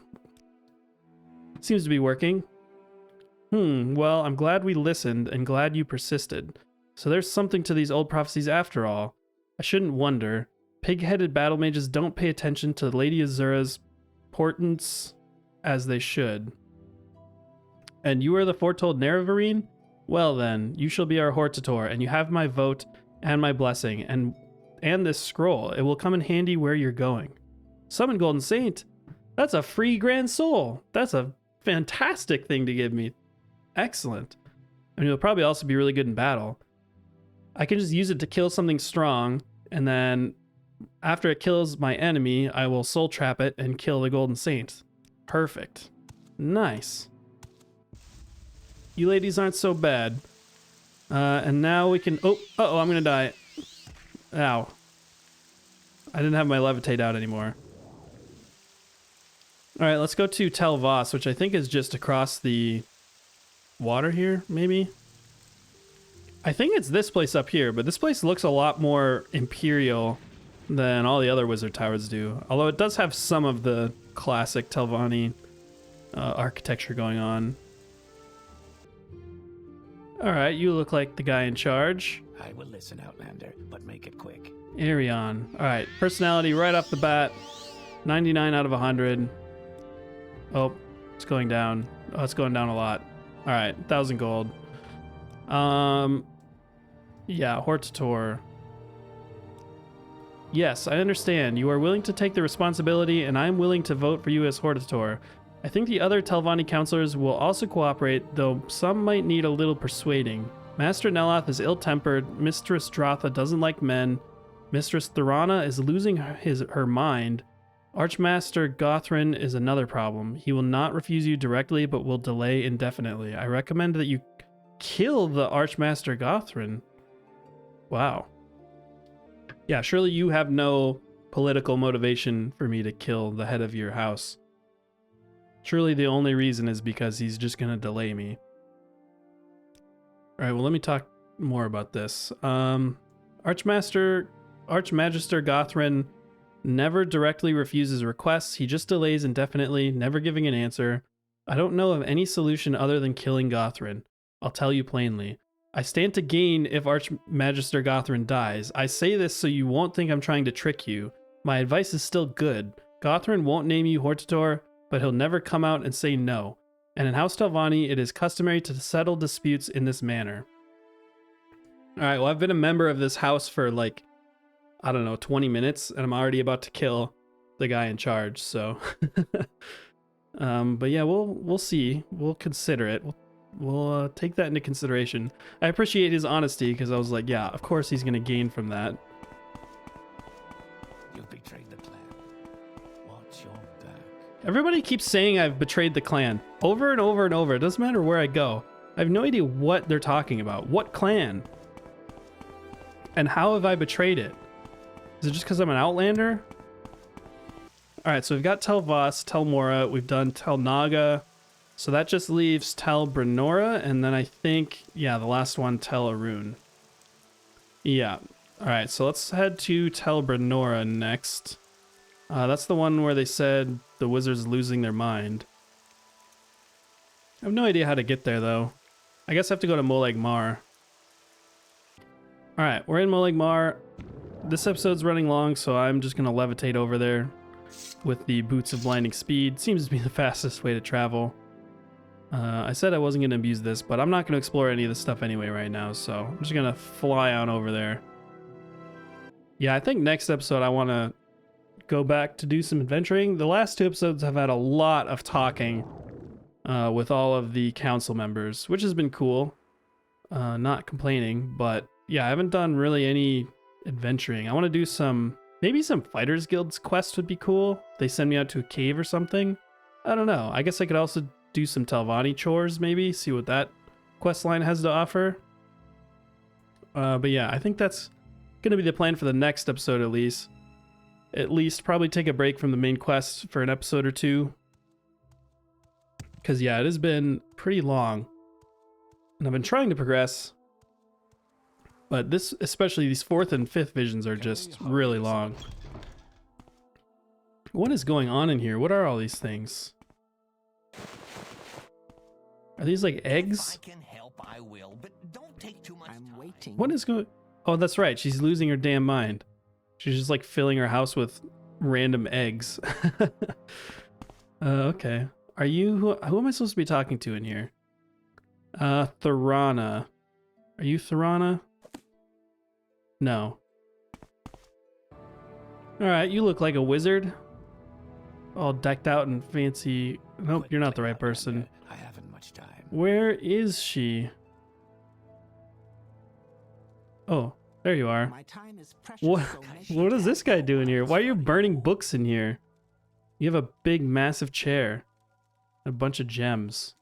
it seems to be working. Well, I'm glad we listened and glad you persisted. So there's something to these old prophecies after all. I shouldn't wonder. Pig-headed battle mages don't pay attention to Lady Azura's portents as they should. And you are the foretold Nerevarine? Well then, you shall be our Hortator, and you have my vote and my blessing, and this scroll. It will come in handy where you're going. Summon Golden Saint? That's a free Grand Soul. That's a fantastic thing to give me. Excellent. I mean, it'll probably also be really good in battle. I can just use it to kill something strong, and then after it kills my enemy, I will soul trap it and kill the Golden Saint. Perfect. Nice. You ladies aren't so bad. And now we can... Oh, uh-oh, I'm gonna die. Ow. I didn't have my levitate out anymore. Alright, let's go to Tel Voss, which I think is just across the water here, maybe? I think it's this place up here, but this place looks a lot more imperial than all the other wizard towers do. Although it does have some of the classic Telvanni architecture going on. Alright, you look like the guy in charge. I will listen, Outlander, but make it quick. Arion. Alright, personality right off the bat. 99 out of 100. Oh, it's going down. Oh, it's going down a lot. Alright, 1,000 gold. Yeah, Hortator. Yes, I understand. You are willing to take the responsibility, and I am willing to vote for you as Hortator. I think the other Telvanni counselors will also cooperate, though some might need a little persuading. Master Neloth is ill-tempered, Mistress Drotha doesn't like men, Mistress Thorana is losing her mind, Archmaster Gothrin is another problem. He will not refuse you directly, but will delay indefinitely. I recommend that you kill the Archmaster Gothrin. Wow. Yeah, surely you have no political motivation for me to kill the head of your house. Surely the only reason is because he's just going to delay me. All right, well, let me talk more about this. Archmaster Gothrin never directly refuses requests. He just delays indefinitely, never giving an answer. I don't know of any solution other than killing Gothrin. I'll tell you plainly. I stand to gain if Archmagister Gothrin dies. I say this so you won't think I'm trying to trick you. My advice is still good. Gothrin won't name you Hortator, but he'll never come out and say no. And in House Telvanni, it is customary to settle disputes in this manner. Alright, well, I've been a member of this house for like, I don't know, 20 minutes, and I'm already about to kill the guy in charge, so... but yeah, we'll see. We'll consider it. We'll take that into consideration. I appreciate his honesty, because I was like, yeah, of course he's going to gain from that. You've betrayed the clan. Watch your back. Everybody keeps saying I've betrayed the clan. Over and over and over. It doesn't matter where I go. I have no idea what they're talking about. What clan? And how have I betrayed it? Is it just because I'm an outlander? Alright, so we've got Tel Voss, Tel Mora, we've done Tel Naga. So that just leaves Tel Brenora, and then I think, yeah, the last one, Tel Arun. Yeah. Alright, so let's head to Tel Brenora next. That's the one where they said the wizard's losing their mind. I have no idea how to get there, though. I guess I have to go to Molag Mar. Alright, we're in Molag Mar. This episode's running long, so I'm just going to levitate over there with the Boots of Blinding Speed. Seems to be the fastest way to travel. I said I wasn't going to abuse this, but I'm not going to explore any of this stuff anyway right now, so I'm just going to fly on over there. Yeah, I think next episode I want to go back to do some adventuring. The last two episodes have had a lot of talking with all of the council members, which has been cool. Not complaining, but yeah, I haven't done really any adventuring. I want to do some, maybe some Fighters Guild's quest would be cool. They send me out to a cave or something. I don't know. I guess I could also do some Telvanni chores, maybe, see what that quest line has to offer. But yeah, I think that's going to be the plan for the next episode at least. At least probably take a break from the main quest for an episode or two. Because yeah, it has been pretty long. And I've been trying to progress. But this, especially these 4th and 5th visions are just really long. What is going on in here? What are all these things? Are these like eggs? If I can help, I will, but don't take too much time. I'm waiting. What is going... Oh, that's right. She's losing her damn mind. She's just like filling her house with random eggs. Okay. Are you... Who am I supposed to be talking to in here? Thorana. Are you Thorana? No. Alright, you look like a wizard. All decked out and fancy. Nope, you're not the right person. I haven't much time. Where is she? Oh, there you are. My time is precious, What, so measure what is that this guy doing here? Why are you wisely. burning books in here? You have a big, massive chair. A bunch of gems.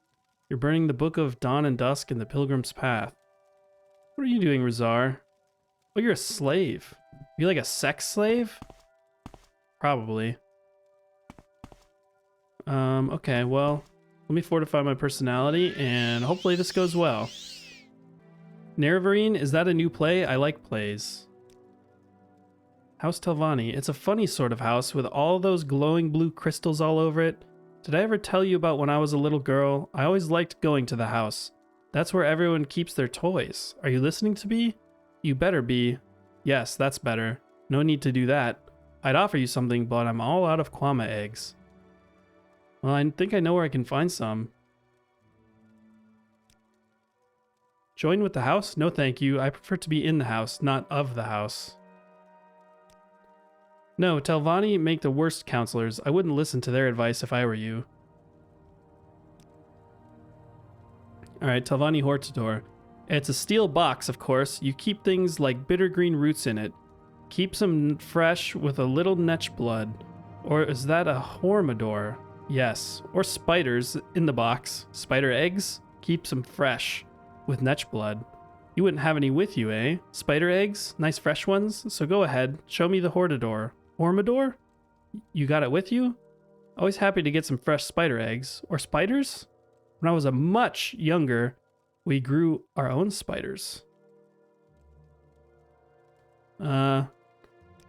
You're burning the Book of Dawn and Dusk and the Pilgrim's Path. What are you doing, Razar? Oh, you're a slave. You like a sex slave? Probably. Okay, well, let me fortify my personality, and hopefully this goes well. Nerevarine, is that a new play? I like plays. House Telvanni. It's a funny sort of house with all those glowing blue crystals all over it. Did I ever tell you about when I was a little girl? I always liked going to the house. That's where everyone keeps their toys. Are you listening to me? You better be. Yes, that's better. No need to do that. I'd offer you something, but I'm all out of Kwama eggs. Well, I think I know where I can find some. Join with the house? No thank you. I prefer to be in the house, not of the house. No, Telvanni make the worst counselors. I wouldn't listen to their advice if I were you. Alright, Telvanni Hortator. It's a steel box, of course. You keep things like bitter green roots in it. Keeps them fresh with a little netch blood. Or is that a Hormador? Yes. Or spiders in the box. Spider eggs? Keeps them fresh. With netch blood. You wouldn't have any with you, eh? Spider eggs? Nice fresh ones? So go ahead. Show me the Hortator. Hormador? You got it with you? Always happy to get some fresh spider eggs. Or spiders? When I was a much younger, we grew our own spiders. I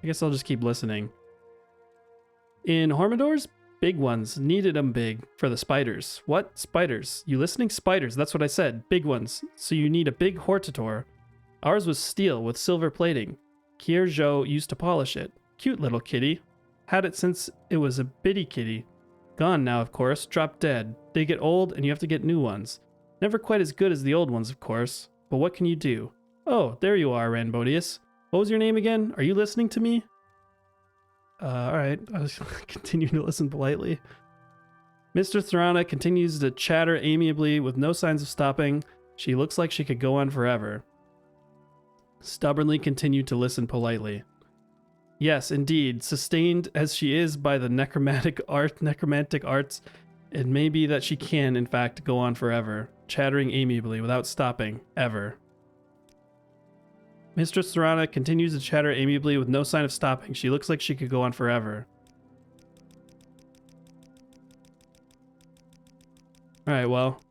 guess I'll just keep listening. In Hormadors, big ones. Needed them big for the spiders. What? Spiders? You listening? Spiders. That's what I said. Big ones. So you need a big Hortator. Ours was steel with silver plating. Kierjo used to polish it. Cute little kitty. Had it since it was a bitty kitty. Gone now, of course. Dropped dead. They get old and you have to get new ones. Never quite as good as the old ones, of course. But what can you do? Oh, there you are, Ranbodius. What was your name again? Are you listening to me? Alright. I'll just continue to listen politely. Mr. Thrana continues to chatter amiably with no signs of stopping. She looks like she could go on forever. Stubbornly continue to listen politely. Yes, indeed. Sustained as she is by the necromantic arts, it may be that she can, in fact, go on forever, chattering amiably without stopping, ever. Mistress Serana continues to chatter amiably with no sign of stopping. She looks like she could go on forever. Alright, well.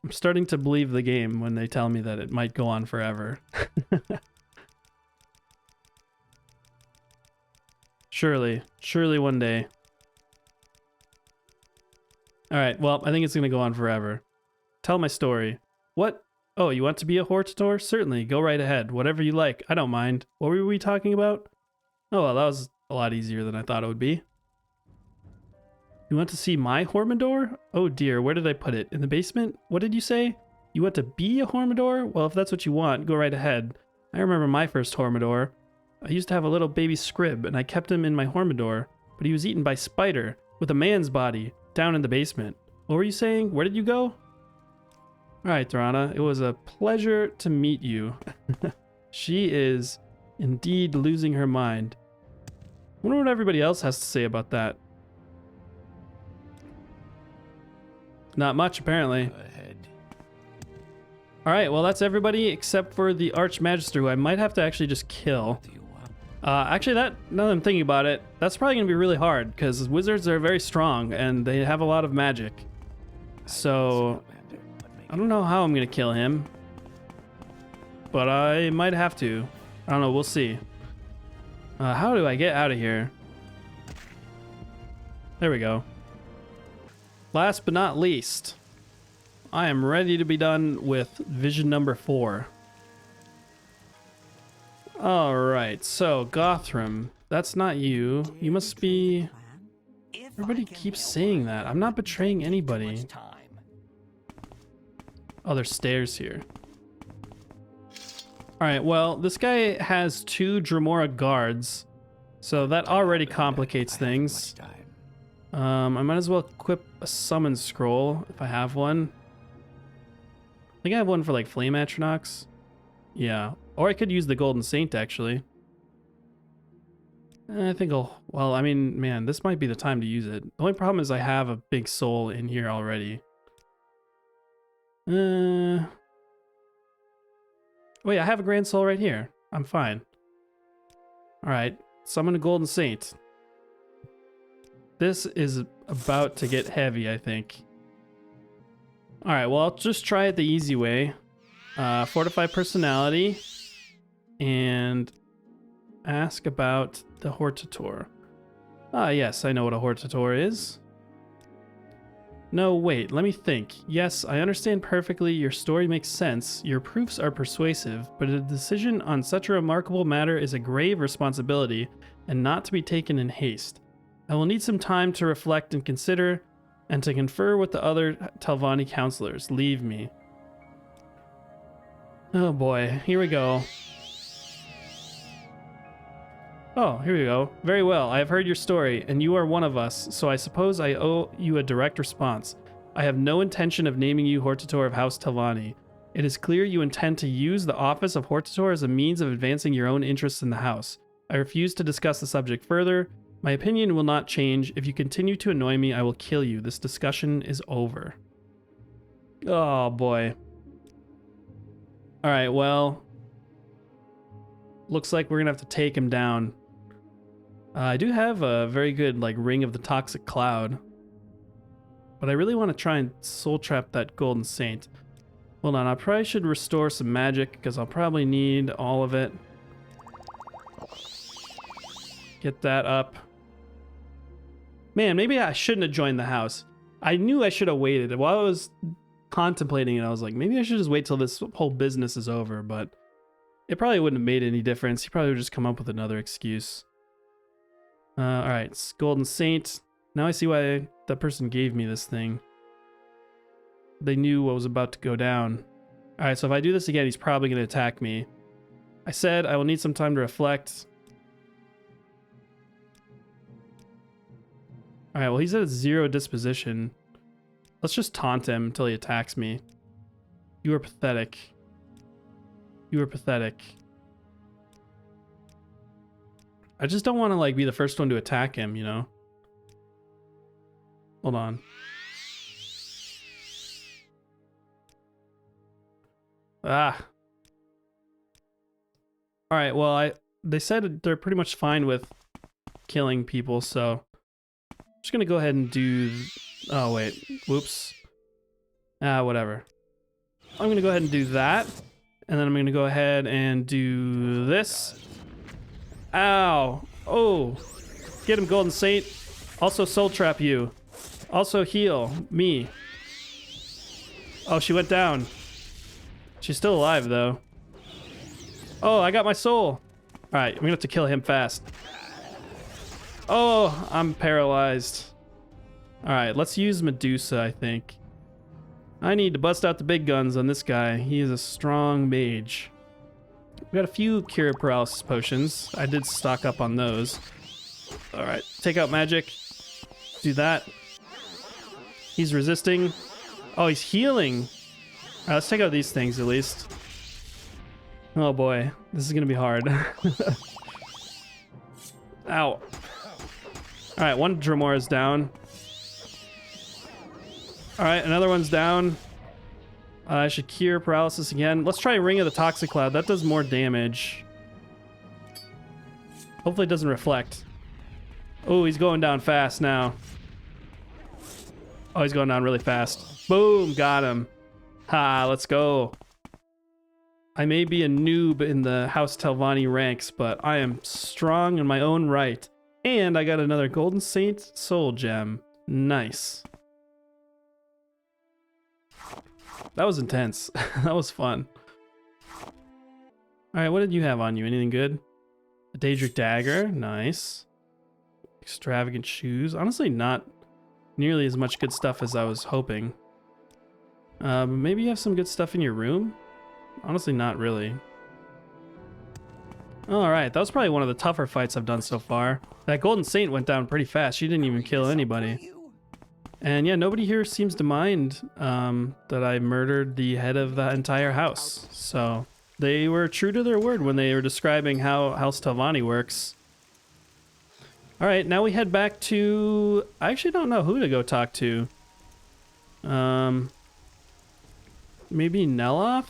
I'm starting to believe the game when they tell me that it might go on forever. Surely one day. Alright, well, I think it's gonna go on forever. Tell my story. What? Oh, you want to be a Hortator? Certainly, go right ahead. Whatever you like. I don't mind. What were we talking about? Oh, well, that was a lot easier than I thought it would be. You want to see my Hormador? Oh dear, where did I put it? In the basement? What did you say? You want to be a Hormador? Well, if that's what you want, go right ahead. I remember my first Hormador. I used to have a little baby scrib, and I kept him in my Hormador, but he was eaten by spider, with a man's body, down in the basement. What were you saying? Where did you go? Alright, Thrana, it was a pleasure to meet you. She is indeed losing her mind. I wonder what everybody else has to say about that. Not much, apparently. Alright, well that's everybody except for the Archmagister, who I might have to actually just kill. Actually, now that I'm thinking about it, that's probably going to be really hard, because wizards are very strong, and they have a lot of magic. So, I don't know how I'm going to kill him. But I might have to. I don't know, we'll see. How do I get out of here? There we go. Last but not least, I am ready to be done with vision number 4. Alright, so Gothram, that's not you. You must be... Everybody keeps saying that. I'm not betraying anybody. Oh, there's stairs here. Alright, well, this guy has 2 Dremora guards, so that already complicates things. I might as well equip a summon scroll if I have one. I think I have one for like Flame Atronachs. Yeah, or I could use the Golden Saint actually. I think well, I mean, man, this might be the time to use it. The only problem is I have a big soul in here already. Wait, I have a Grand Soul right here. I'm fine. Alright, summon a Golden Saint. This is about to get heavy, I think. Alright, well, I'll just try it the easy way. Fortify personality. And ask about the Hortator. Ah, yes, I know what a Hortator is. No, wait, let me think. Yes, I understand perfectly. Your story makes sense. Your proofs are persuasive, but a decision on such a remarkable matter is a grave responsibility and not to be taken in haste. I will need some time to reflect and consider, and to confer with the other Telvanni counselors. Leave me. Oh boy, here we go. Oh, here we go. Very well, I have heard your story, and you are one of us, so I suppose I owe you a direct response. I have no intention of naming you Hortator of House Telvanni. It is clear you intend to use the office of Hortator as a means of advancing your own interests in the house. I refuse to discuss the subject further. My opinion will not change. If you continue to annoy me, I will kill you. This discussion is over. Oh, boy. All right, well, looks like we're going to have to take him down. I do have a very good, like, Ring of the Toxic Cloud. But I really want to try and soul trap that Golden Saint. Hold on, I probably should restore some magic because I'll probably need all of it. Get that up. Man, maybe I shouldn't have joined the house. I knew I should have waited. While I was contemplating it, I was like, maybe I should just wait till this whole business is over, but it probably wouldn't have made any difference. He probably would just come up with another excuse. Alright, it's Golden Saint. Now I see why that person gave me this thing. They knew what was about to go down. Alright, so if I do this again, he's probably going to attack me. I said I will need some time to reflect. Alright, well, he's at a 0 disposition. Let's just taunt him until he attacks me. You are pathetic. You are pathetic. I just don't want to, like, be the first one to attack him, you know? Hold on. Ah. Alright, well, they said they're pretty much fine with killing people, so I'm just gonna go ahead and do... Oh, wait. Whoops. Whatever. I'm gonna go ahead and do that, and then I'm gonna go ahead and do this. Ow. Oh. Get him, Golden Saint. Also soul trap you. Also heal me. Oh, she went down. She's still alive, though. Oh, I got my soul. Alright, I'm gonna have to kill him fast. Oh, I'm paralyzed. Alright, let's use Medusa, I think. I need to bust out the big guns on this guy. He is a strong mage. We got a few cure paralysis potions. I did stock up on those. Alright, take out magic. Do that. He's resisting. Oh, he's healing. Alright, let's take out these things at least. Oh boy, this is gonna be hard. Ow. Alright, one Dremora is down. Alright, another one's down. I should cure paralysis again. Let's try Ring of the Toxic Cloud. That does more damage. Hopefully it doesn't reflect. Oh, he's going down fast now. Oh, he's going down really fast. Boom, got him. Ha, let's go. I may be a noob in the House Telvanni ranks, but I am strong in my own right. And I got another Golden Saint Soul Gem. Nice. That was intense. That was fun. Alright, what did you have on you? Anything good? A Daedric Dagger. Nice. Extravagant shoes. Honestly, not nearly as much good stuff as I was hoping. Maybe you have some good stuff in your room? Honestly, not really. Alright, that was probably one of the tougher fights I've done so far. That Golden Saint went down pretty fast. She didn't even kill anybody. And yeah, nobody here seems to mind that I murdered the head of the entire house. So they were true to their word when they were describing how House Telvanni works. Alright, now we head back to... I actually don't know who to go talk to. Maybe Neloth?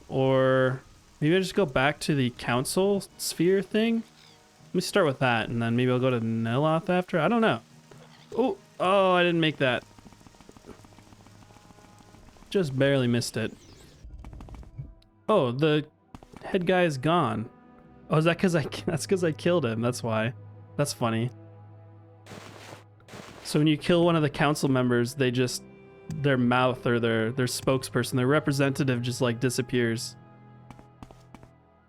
Or maybe I just go back to the council sphere thing? Let me start with that, and then maybe I'll go to Neloth after? I don't know. Oh, I didn't make that. Just barely missed it. Oh, the head guy is gone. Oh, is that because that's because I killed him? That's why. That's funny. So when you kill one of the council members, they just... their mouth or their spokesperson, their representative just like disappears.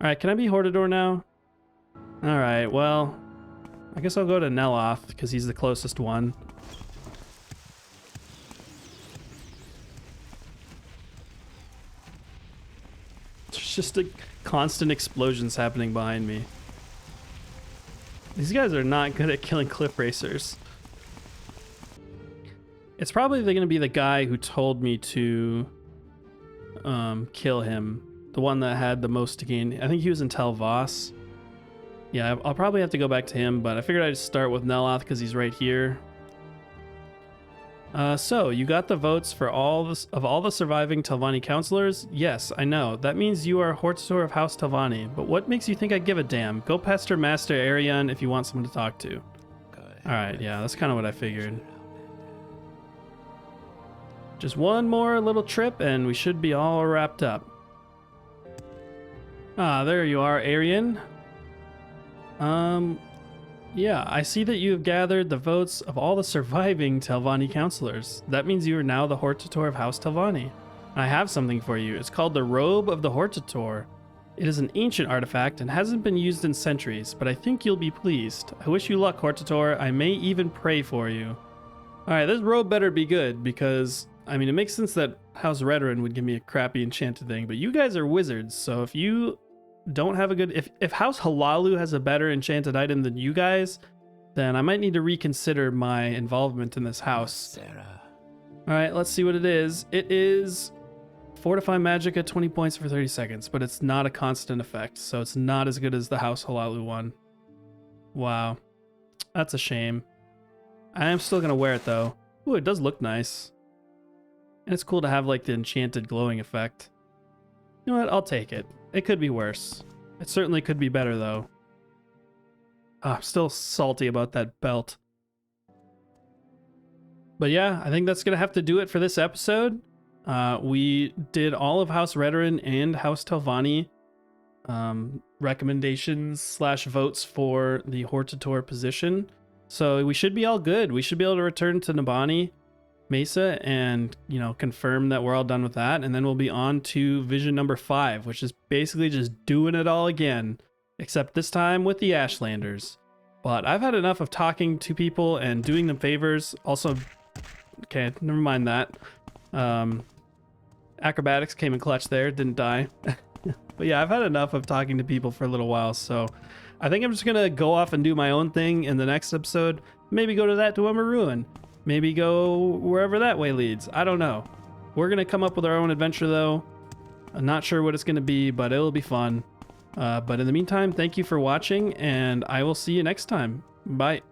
Alright, can I be Hortator now? Alright, well, I guess I'll go to Neloth because he's the closest one. There's just a constant explosions happening behind me. These guys are not good at killing cliff racers. It's probably going to be the guy who told me to kill him. The one that had the most to gain. I think he was in Tel Voss. Yeah, I'll probably have to go back to him, but I figured I'd start with Neloth because he's right here. So, you got the votes for all the surviving Telvanni counselors? Yes, I know. That means you are Hortator of House Telvanni, but what makes you think I give a damn? Go pester Master Arion if you want someone to talk to. Alright, yeah, that's kind of what I figured. Just one more little trip and we should be all wrapped up. Ah, there you are, Arion. Yeah, I see that you have gathered the votes of all the surviving Telvanni counselors. That means you are now the Hortator of House Telvanni. I have something for you. It's called the Robe of the Hortator. It is an ancient artifact and hasn't been used in centuries, but I think you'll be pleased. I wish you luck, Hortator. I may even pray for you. Alright, this robe better be good, because, I mean, it makes sense that House Redoran would give me a crappy enchanted thing, but you guys are wizards, so if you don't have a good... If House Halalu has a better enchanted item than you guys, then I might need to reconsider my involvement in this house. Sarah. Alright, let's see what it is. It is Fortify Magic at 20 points for 30 seconds, but it's not a constant effect, so it's not as good as the House Halalu one. Wow. That's a shame. I am still going to wear it, though. Ooh, it does look nice. And it's cool to have, like, the enchanted glowing effect. You know what? I'll take it. It could be worse. It certainly could be better, though. Oh, I'm still salty about that belt. But yeah, I think that's going to have to do it for this episode. We did all of House Redoran and House Telvanni recommendations / votes for the Hortator position. So we should be all good. We should be able to return to Nabani Mesa and, you know, confirm that we're all done with that. And then we'll be on to vision number 5, which is basically just doing it all again, except this time with the Ashlanders. But I've had enough of talking to people and doing them favors. Also, okay, never mind that. Acrobatics came in clutch there, didn't die. But yeah, I've had enough of talking to people for a little while, so I think I'm just gonna go off and do my own thing in the next episode. Maybe go to that Dwemer Ruin. Maybe go wherever that way leads. I don't know. We're gonna come up with our own adventure, though. I'm not sure what it's gonna be, but it'll be fun. But in the meantime, thank you for watching, and I will see you next time. Bye.